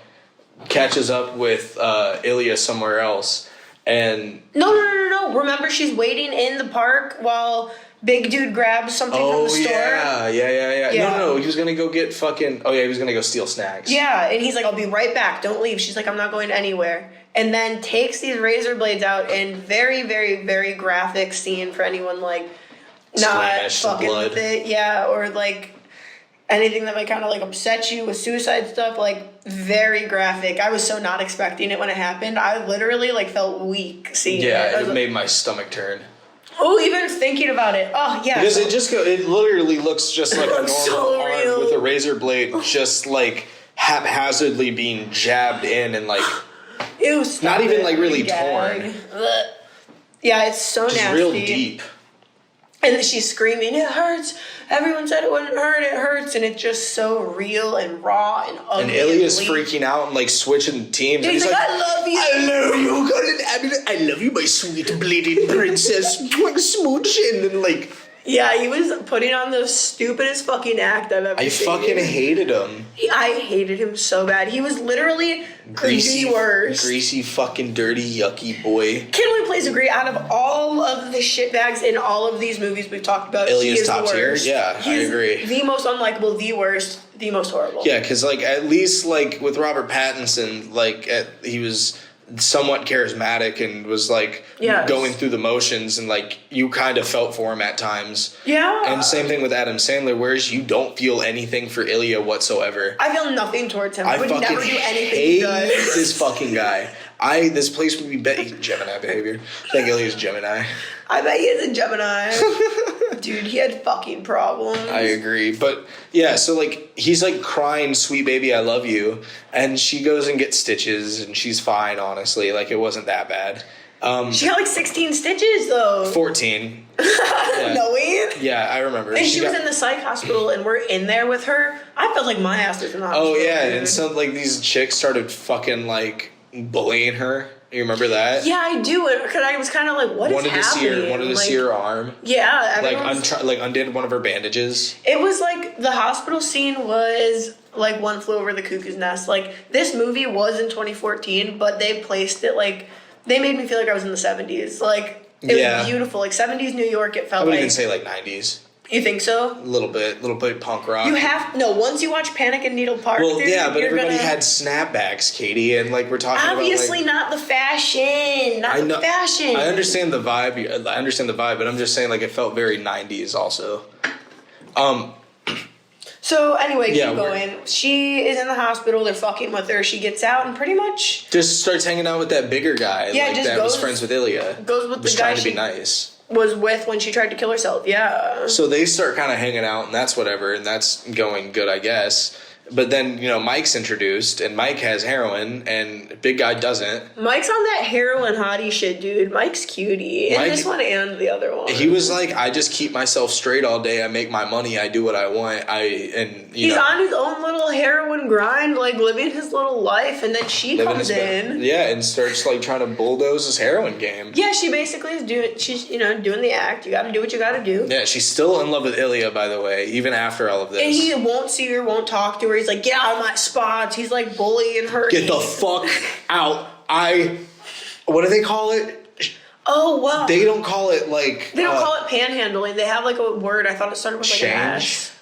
catches up with Ilya somewhere else. And No. Remember, she's waiting in the park while big dude grabs something from the store. Yeah. No, he was gonna go get fucking. Oh yeah, he was gonna go steal snacks. Yeah, and he's like, "I'll be right back. Don't leave." She's like, "I'm not going anywhere." And then takes these razor blades out in very, very, very graphic scene for anyone like not fucking with it. Yeah, or like anything that might kind of like upset you with suicide stuff. Like very graphic. I was so not expecting it when it happened. I literally like felt weak seeing it. Yeah, it made my stomach turn. Oh, even thinking about it. Oh, yeah. Because it literally looks just like a normal arm with a razor blade just like haphazardly being jabbed in and like Ew, not even like really torn. Ugh. Yeah, it's so just nasty. Real deep. And then she's screaming, "It hurts. Everyone said it wouldn't hurt. It hurts." And it's just so real and raw and ugly. And Ilya's freaking out and like switching teams. And he's like, "I love you. I love you. I love you, my sweet bleeding princess." Smooch. And then like... Yeah, he was putting on the stupidest fucking act I've ever seen. I fucking hated him. I hated him so bad. He was literally the worst. Greasy, fucking dirty, yucky boy. Can we please agree, out of all of the shitbags in all of these movies we've talked about, Ilya's he is top the tier? worst. Yeah, I agree. The most unlikable, the worst, the most horrible. Yeah, because like at least like with Robert Pattinson, like he was somewhat charismatic and was like going through the motions, and like you kind of felt for him at times. Yeah. And same thing with Adam Sandler, whereas you don't feel anything for Ilya whatsoever. I feel nothing towards him. I would fucking never do anything hate he does. this fucking guy. This place would be better. Gemini behavior. I think Ilya's Gemini. I bet he is a Gemini. Dude, he had fucking problems. I agree. But yeah, so like he's like crying, "Sweet baby, I love you," and she goes and gets stitches and she's fine, honestly. Like it wasn't that bad. She got like 16 stitches though. 14. Yeah. No way. Yeah, I remember. And she was in the psych hospital and we're in there with her. I felt like my ass was in the hospital. Oh yeah, and so like these chicks started fucking like bullying her. You remember that? Yeah, I do. Because I was kind of like, what is happening? Wanted to see her arm. Yeah. Like undid one of her bandages. It was like the hospital scene was like One Flew Over the Cuckoo's Nest. Like this movie was in 2014, but they placed it like, they made me feel like I was in the 70s. Like it was beautiful. Like 70s New York, it felt like. I would even say like 90s. You think so? A little bit punk rock. Once you watch Panic in Needle Park. Well, dude, yeah, but everybody had snapbacks, Katie, and like we're talking obviously about. Not the fashion. The fashion. I understand the vibe, but I'm just saying like it felt very 90s also. So anyway, keep going. She is in the hospital. They're fucking with her. She gets out and pretty much just starts hanging out with that bigger guy. Yeah, like that was friends with Ilya. Goes with the guy trying to be nice. Was with when she tried to kill herself. Yeah. So they start kind of hanging out, and that's whatever, and that's going good, I guess. But then, Mike's introduced, and Mike has heroin, and big guy doesn't. Mike's on that heroin hottie shit, dude. Mike's cutie. In this one and the other one. He was like, I just keep myself straight all day. I make my money. I do what I want. He's on his own little heroin grind, like living his little life, and then she comes in. Yeah, and starts like trying to bulldoze his heroin game. Yeah, she basically is doing the act. You gotta do what you gotta do. Yeah, she's still in love with Ilya, by the way, even after all of this. And he won't see her, won't talk to her. He's like, get out of my spots. He's like bullying her. Get the fuck out. What do they call it? Oh, wow. They don't call it like... They don't call it panhandling. They have like a word. I thought it started with like an S.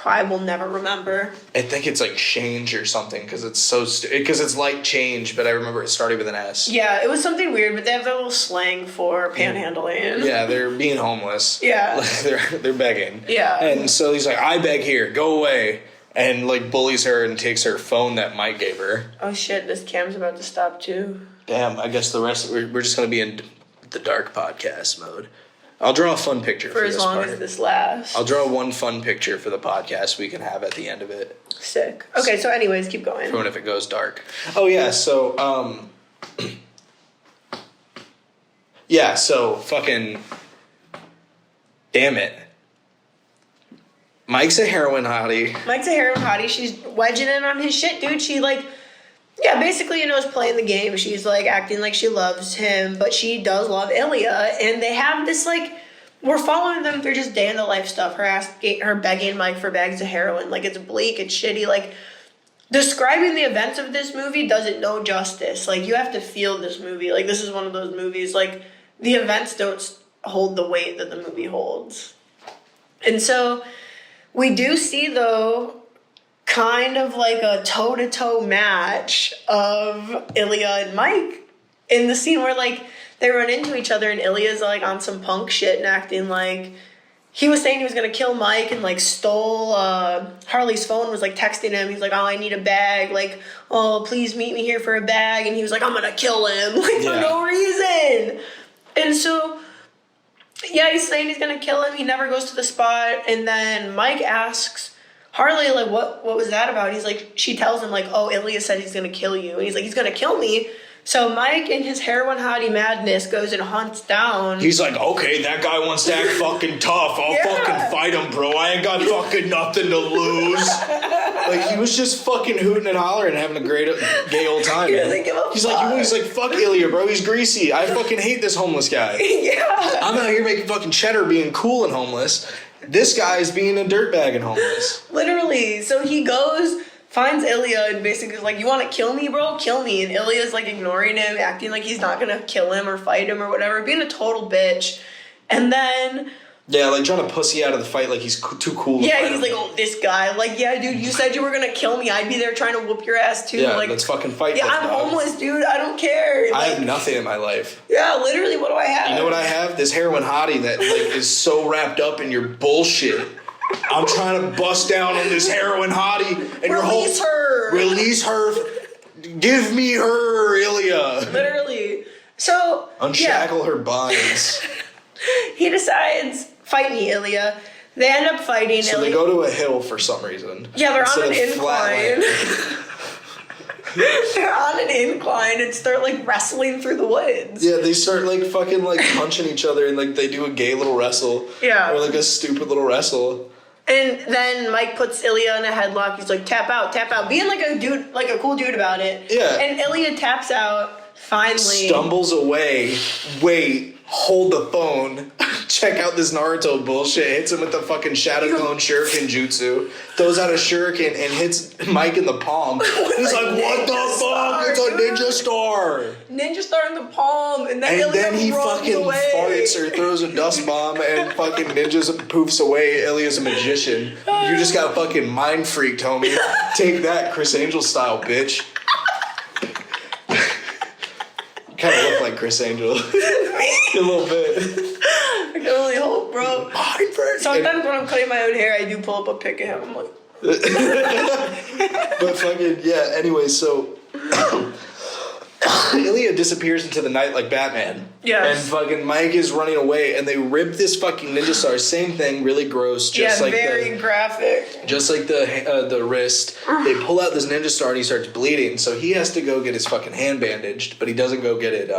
I will never remember. I think it's like change or something because it's so because it's like change, but I remember it started with an S. Yeah, it was something weird, but they have their little slang for panhandling. Yeah, they're being homeless. Yeah. they're begging. Yeah. And so he's like, I beg here, go away. And like bullies her and takes her phone that Mike gave her. Oh shit, this cam's about to stop too. Damn, I guess the rest, we're just going to be in the dark podcast mode. I'll draw a fun picture for this part. For as long as this lasts. I'll draw one fun picture for the podcast we can have at the end of it. Sick. Okay, so anyways, keep going. For when if it goes dark. Oh yeah, so yeah, so fucking damn it. Mike's a heroin hottie. She's wedging in on his shit, dude. She basically, is playing the game. She's like acting like she loves him, but she does love Ilya. And they have this we're following them through just day in the life stuff. Her begging Mike for bags of heroin. Like it's bleak, it's shitty. Describing the events of this movie doesn't know justice. You have to feel this movie. This is one of those movies. The events don't hold the weight that the movie holds. And so we do see, though, kind of like a toe-to-toe match of Ilya and Mike in the scene where, like, they run into each other and Ilya's, like, on some punk shit and acting like he was saying he was going to kill Mike and, like, stole Harley's phone, was, like, texting him. He's like, oh, I need a bag. Like, oh, please meet me here for a bag. And he was like, I'm going to kill him, like, for no reason. And so, yeah, he's saying he's going to kill him. He never goes to the spot. And then Mike asks Harley, like, what was that about? He's like, she tells him, like, oh, Ilya said he's going to kill you. And he's like, he's going to kill me. So Mike, in his heroin hottie madness, goes and hunts down. He's like, okay, that guy wants to act fucking tough. I'll fucking fight him, bro. I ain't got fucking nothing to lose. Like, he was just fucking hooting and hollering and having a great gay old time. He doesn't give a fuck. He's like, fuck Ilya, bro. He's greasy. I fucking hate this homeless guy. I'm out here making fucking cheddar being cool and homeless. This guy's being a dirtbag and homeless. Literally. So he goes, finds Ilya, and basically is like, you want to kill me, bro? Kill me. And Ilya's, like, ignoring him, acting like he's not going to kill him or fight him or whatever, being a total bitch. And then... yeah, like, trying to pussy out of the fight like he's too cool to fight he's him. like, oh, this guy. Like, yeah, dude, you said you were going to kill me. I'd be there trying to whoop your ass, too. Yeah, like, let's fucking fight. Yeah, I'm homeless, dude. I don't care. I Like, have nothing in my life. yeah, literally, what do I have? You know what I have? This heroin hottie that, like, is so wrapped up in your bullshit. I'm trying to bust down on this heroin hottie. And Release her. Release her. Give me her, Ilya. Literally. So, unshackle her binds. He decides, fight me, Ilya. They end up fighting. So they go to a hill for some reason. Yeah, they're on an incline. They're on an incline and start, like, wrestling through the woods. Yeah, they start, like, fucking, like, punching each other and, like, they do a gay little wrestle. Yeah. Or, like, a stupid little wrestle. And then Mike puts Ilya in a headlock. He's like, tap out, being like a dude, like a cool dude about it. Yeah. And Ilya taps out, finally. Stumbles away. Wait, hold the phone. Check out this Naruto bullshit. Hits him with the fucking Shadow Clone Shuriken Jutsu. Throws out a Shuriken and hits Mike in the palm. He's like, what the fuck? It's a ninja star. Ninja star in the palm. And then he fucking away. farts or throws a dust bomb and fucking ninjas poofs away. Ilya's a magician. You just got fucking mind freaked, homie. Take that, Chris Angel style, bitch. You kind of look like Chris Angel. A little bit. I can only hope, bro. Sometimes when I'm cutting my own hair, I do pull up a pic of him. I'm like... But fucking, yeah, anyway, so... Ilya disappears into the night like Batman. Yes. And fucking Mike is running away, and they rip this fucking ninja star. Same thing, really gross. Just like very graphic. Just like the wrist. They pull out this ninja star, and he starts bleeding. So he has to go get his fucking hand bandaged, but he doesn't go get it. He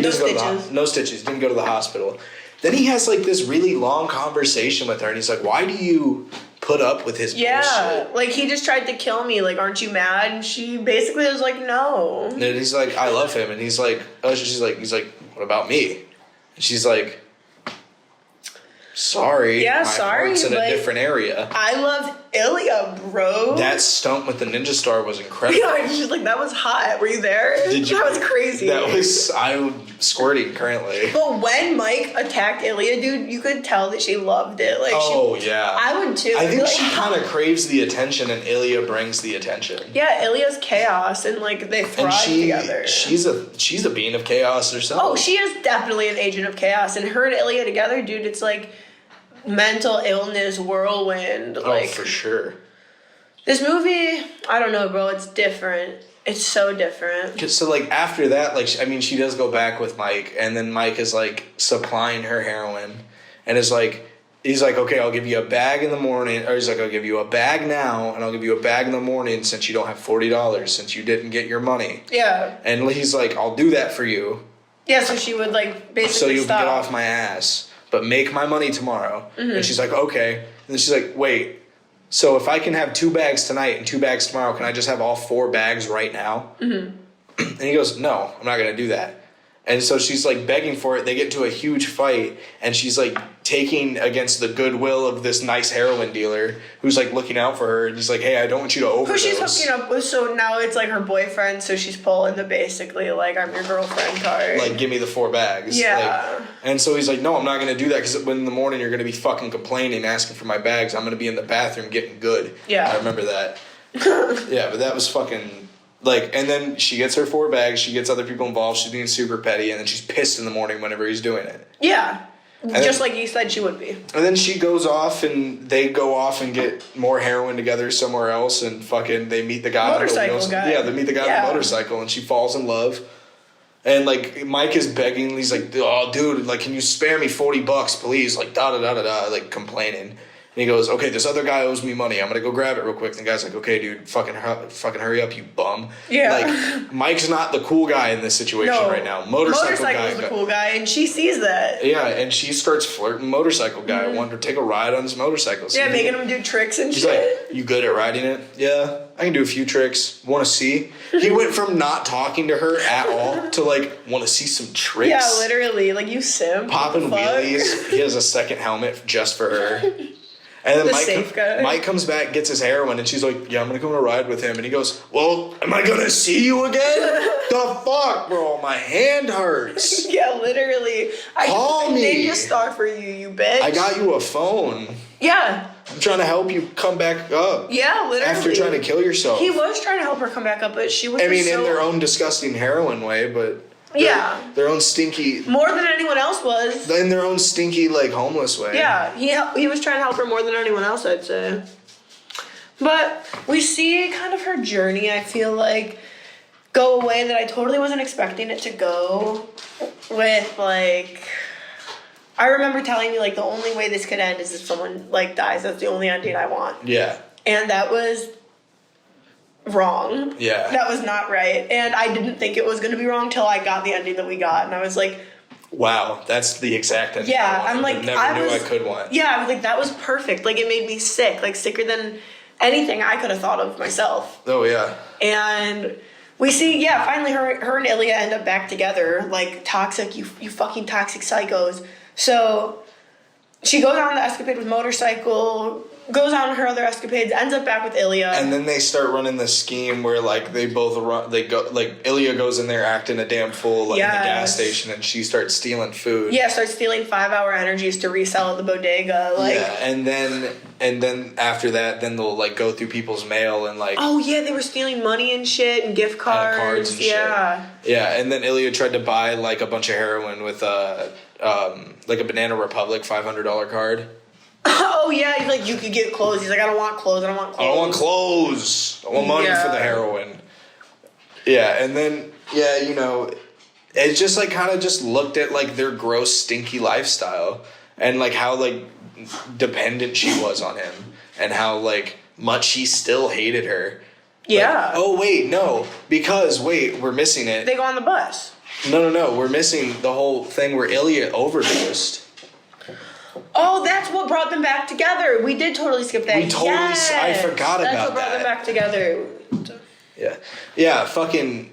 doesn't go to the no stitches. Didn't go to the hospital. Then he has like this really long conversation with her, and he's like, "Why do you put up with his bullshit?" Like, he just tried to kill me. Like, aren't you mad? And she basically was like, no. And he's like, I love him. And he's like, he's like, what about me? And she's like, sorry. Yeah, my sorry. heart's in a different area. I love Ilya, bro. That stunt with the ninja star was incredible. Yeah, she's like, that was hot. Were you there? Did you? That was crazy. I'm squirting currently. But when Mike attacked Ilya, dude, you could tell that she loved it. Like, yeah. I would too. I think she kind of craves the attention, and Ilya brings the attention. Yeah, Ilya's chaos, and like they thrive together. She's a being of chaos herself. Oh, she is definitely an agent of chaos, and her and Ilya together, dude, it's like mental illness whirlwind. Like, for sure. This movie, I don't know, bro. It's different. It's so different. So, like, after that, like, I mean, she does go back with Mike, and then Mike is, like, supplying her heroin, and is like, he's like, okay, I'll give you a bag in the morning, or he's like, I'll give you a bag now, and I'll give you a bag in the morning since you don't have $40, since you didn't get your money. Yeah. And he's like, I'll do that for you. Yeah, so she would, like, basically so you stop. can get off my ass, but make my money tomorrow. Mm-hmm. And she's like, okay. And then she's like, wait. So if I can have 2 bags tonight and 2 bags tomorrow, can I just have all 4 bags right now? Mm-hmm. And he goes, no, I'm not going to do that. And so she's like begging for it. They get into a huge fight, and she's like taking against the goodwill of this nice heroin dealer who's like looking out for her. And he's like, "Hey, I don't want you to overdose." Who she's hooking up with, so now it's like her boyfriend. So she's pulling the basically like, "I'm your girlfriend" card. Like, give me the 4 bags. Yeah. Like, and so he's like, "No, I'm not going to do that because when in the morning you're going to be fucking complaining, asking for my bags. I'm going to be in the bathroom getting good." Yeah. I remember that. Yeah, but that was fucking. Like, and then she gets her 4 bags, she gets other people involved, she's being super petty, and then she's pissed in the morning whenever he's doing it. Yeah. And Just then, like you said she would be. And then she goes off, and they go off and get more heroin together somewhere else, and fucking, they meet the guy. Motorcycle guy. Yeah, they meet the guy on the motorcycle, and she falls in love. And, like, Mike is begging, he's like, "Oh, dude, like, can you spare me $40, please?" Like, da-da-da-da-da, like, complaining. And he goes, "Okay, this other guy owes me money. I'm going to go grab it real quick." And the guy's like, "Okay, dude, fucking hurry up, you bum." Yeah. Like, Mike's not the cool guy in this situation right now. Motorcycle's the cool guy, and she sees that. Yeah, and she starts flirting motorcycle guy. I want her to take a ride on his motorcycle. So making him do tricks and he's shit. Like, "You good at riding it?" "Yeah, I can do a few tricks. Want to see?" He went from not talking to her at all to, like, want to see some tricks. Yeah, literally. Like, you simp. Popping wheelies. He has a second helmet just for her. And then Mike comes back, gets his heroin, and she's like, "Yeah, I'm going to go on a ride with him." And he goes, "Well, am I going to see you again?" The fuck, bro? My hand hurts. Yeah, literally. Call me. They just star for you, you bitch. I got you a phone. Yeah. I'm trying to help you come back up. Yeah, literally. After trying to kill yourself. He was trying to help her come back up, but she was in their own disgusting heroin way, but... Their own stinky... More than anyone else was. In their own stinky, like, homeless way. Yeah, he was trying to help her more than anyone else, I'd say. But we see kind of her journey, I feel like, go a way that I totally wasn't expecting it to go. With, like... I remember telling you, like, the only way this could end is if someone, like, dies. That's the only ending I want. Yeah. And that was... wrong. Yeah. That was not right. And I didn't think it was going to be wrong till I got the ending that we got. And I was like... wow, that's the exact ending yeah, I'm like... I never knew I could want. Yeah, I was like, that was perfect. Like, it made me sick. Like, sicker than anything I could have thought of myself. Oh, yeah. And we see, finally her and Ilya end up back together. Like, toxic, you fucking toxic psychos. So... she goes on the escapade with motorcycle, goes on her other escapades, ends up back with Ilya. And then they start running this scheme where, like, they both run, they go, like, Ilya goes in there acting a damn fool, like, in the gas station, and she starts stealing food. Yeah, starts stealing 5-hour energies to resell at the bodega, like. Yeah, and then after that, then they'll, like, go through people's mail and, like. Oh, yeah, they were stealing money and shit and gift cards. And yeah. Shit. Yeah, and then Ilya tried to buy, like, a bunch of heroin with, like a Banana Republic $500 card. Oh, yeah, he's like, you could get clothes. He's like, I don't want clothes, I don't want clothes. I don't want clothes. I want money for the heroin. Yeah, and then, it just, like, kind of just looked at, like, their gross, stinky lifestyle. And, like, how, like, dependent she was on him. And how, like, much he still hated her. Yeah. Like, oh, wait, no. Because, wait, we're missing it. They go on the bus. No. We're missing the whole thing where Ilya overdosed. Oh, that's what brought them back together. We did totally skip that. I forgot about that. That's what brought them back together. Yeah, fucking...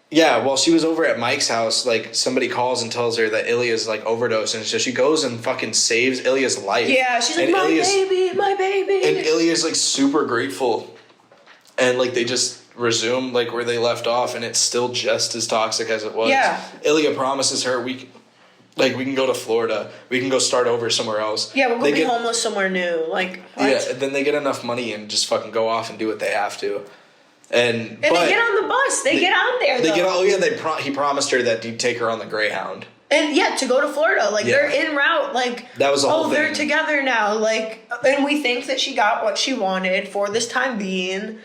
yeah, while she was over at Mike's house, like, somebody calls and tells her that Ilya's, like, overdosing. So she goes and fucking saves Ilya's life. Yeah, she's like, my baby. And Ilya's, like, super grateful. And, like, they just resume, like, where they left off, and it's still just as toxic as it was. Yeah. Ilya promises her we can go to Florida. We can go start over somewhere else. Yeah, we'll go be homeless somewhere new. Like, what? Yeah, then they get enough money and just fucking go off and do what they have to. And they get on the bus. They get on there, though. He promised her that he'd take her on the Greyhound. And, to go to Florida. Like, they're en route. Like, that was the whole thing. They're together now. Like, and we think that she got what she wanted for this time being.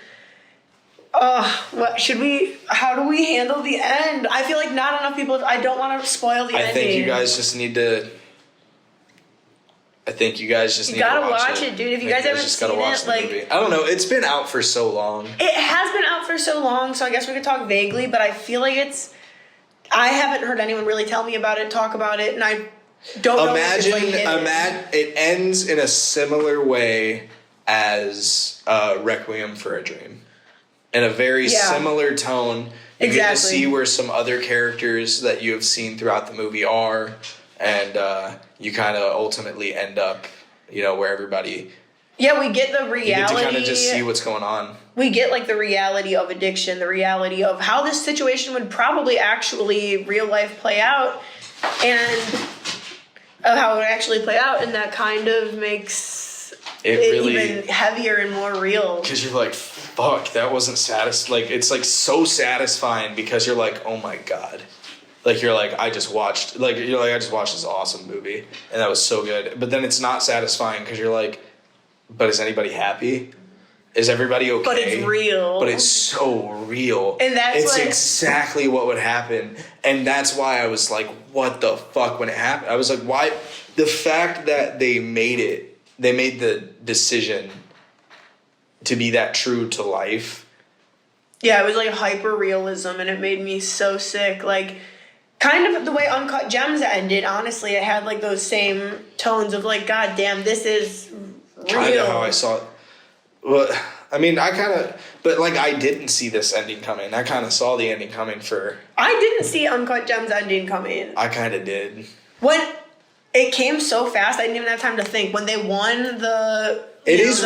How do we handle the end? I feel like not enough people, I don't want to spoil the ending. I think you guys just need to watch it, dude. If you guys haven't seen it, like, movie. I don't know, it's been out for so long. It has been out for so long, so I guess we could talk vaguely, but I feel like I haven't heard anyone really tell me about it, talk about it, and I don't know if it's it ends in a similar way as Requiem for a Dream. In a very similar tone You get to Exactly. see where some other characters that you have seen throughout the movie are, and you kind of ultimately end up, where everybody. Yeah, we get the reality. You get to kind of just see what's going on. We get like the reality of addiction, the reality of how this situation would probably actually real life play out, and of how it would actually play out, and that kind of makes it really even heavier and more real. Because you're like, fuck, that wasn't satisfying. Like, it's like so satisfying because you're like, oh my god. Like, you're like, I just watched this awesome movie, and that was so good. But then it's not satisfying because you're like, but is anybody happy? Is everybody okay? But it's real. But it's so real. And it's exactly what would happen. And that's why I was like, what the fuck when it happened? I was like, why? The fact that they made the decision to be that true to life. Yeah, it was like hyper realism, and it made me so sick. Like, kind of the way Uncut Gems ended, honestly, it had like those same tones of like, god damn, this is kind of how I saw it. Well, I mean, but like I didn't see this ending coming. I kind of saw the ending coming I didn't see Uncut Gems ending coming. I kind of did. When it came so fast, I didn't even have time to think. When they won the It is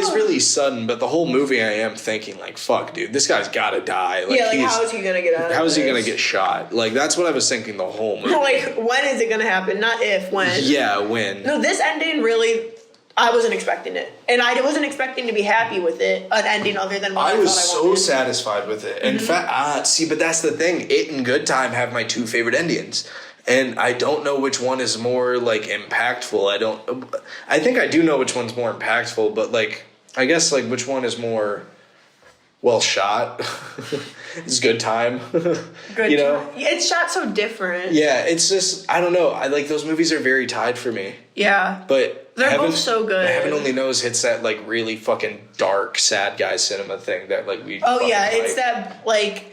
really sudden, but the whole movie I am thinking like, fuck, dude, this guy's gotta die. Like, how is he gonna get out of this? How is he gonna get shot? Like, that's what I was thinking the whole movie. Like, when is it gonna happen? Not if, when. Yeah, when. No, this ending really, I wasn't expecting it. And I wasn't expecting to be happy with it, an ending other than what I was thought I so wanted. satisfied with it. In fact, but that's the thing. It and Good Time have my two favorite endings. And I don't know which one is more, like, impactful. I think I do know which one's more impactful, but, like, I guess, like, which one is more well shot. It's Good Time. Good time. It's shot so different. Yeah, it's just, I don't know. I like, those movies are very tied for me. Yeah. But they're both so good. Heaven Only Knows hits that, like, really fucking dark, sad guy cinema thing that, like, we it's that, like...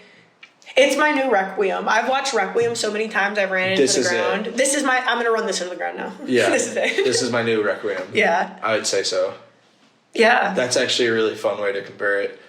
It's my new Requiem. I've watched Requiem so many times I've ran into the ground. I'm going to run this into the ground now. Yeah. This is it. This is my new Requiem. Yeah. I would say so. Yeah. That's actually a really fun way to compare it.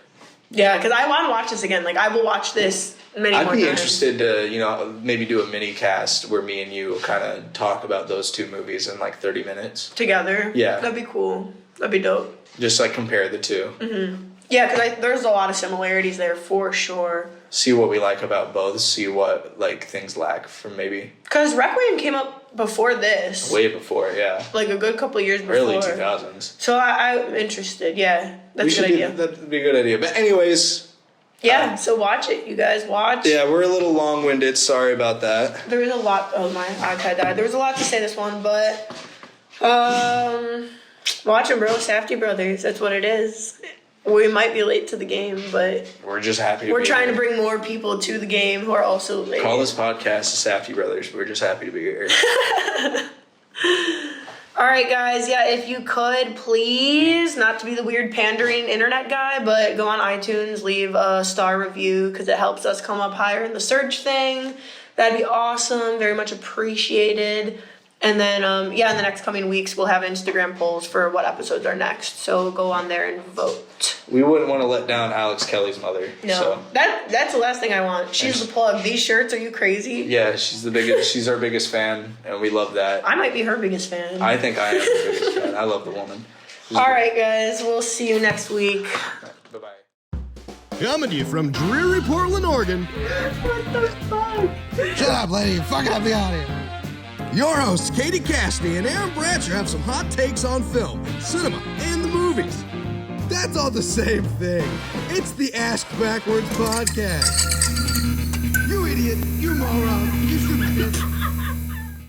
Yeah, because I want to watch this again. Like, I will watch this many more times. I'd be interested to, maybe do a mini cast where me and you kind of talk about those two movies in like 30 minutes. Together? Yeah. That'd be cool. That'd be dope. Just like compare the two. Mm-hmm. Yeah, because there's a lot of similarities there for sure. See what we like about both. See what like things lack from maybe. Because Requiem came up before this. Way before, yeah. Like a good couple of years before. Early 2000s. So I'm interested. Yeah, that's a good idea. That'd be a good idea. But anyways. Yeah, so watch it, you guys. Watch. Yeah, we're a little long-winded. Sorry about that. There was a lot. Oh, my iPad died. There was a lot to say this one, but watch them, bro. Safdie Brothers. That's what it is. We might be late to the game, but we're just happy to we're be trying here. to bring more people to the game who are also late. Call this podcast the Safdie Brothers. We're just happy to be here. All right, guys. Yeah, if you could, please, not to be the weird pandering internet guy, but go on iTunes, leave a star review because it helps us come up higher in the search thing. That'd be awesome. Very much appreciated. And then, in the next coming weeks, we'll have Instagram polls for what episodes are next. So go on there and vote. We wouldn't want to let down Alex Kelly's mother. No, so. That's the last thing I want. She's the plug. These shirts, are you crazy? Yeah, she's the biggest. She's our biggest fan, and we love that. I might be her biggest fan. I think I am her biggest fan. I love the woman. All right, guys. We'll see you next week. Bye-bye. Coming to you from dreary Portland, Oregon. What the fuck? Shut up, lady. Fucking help me out here. Your hosts, Caity Cassidy and Aaron Bratcher, have some hot takes on film, cinema, and the movies. That's all the same thing. It's the Ask Backwards Podcast.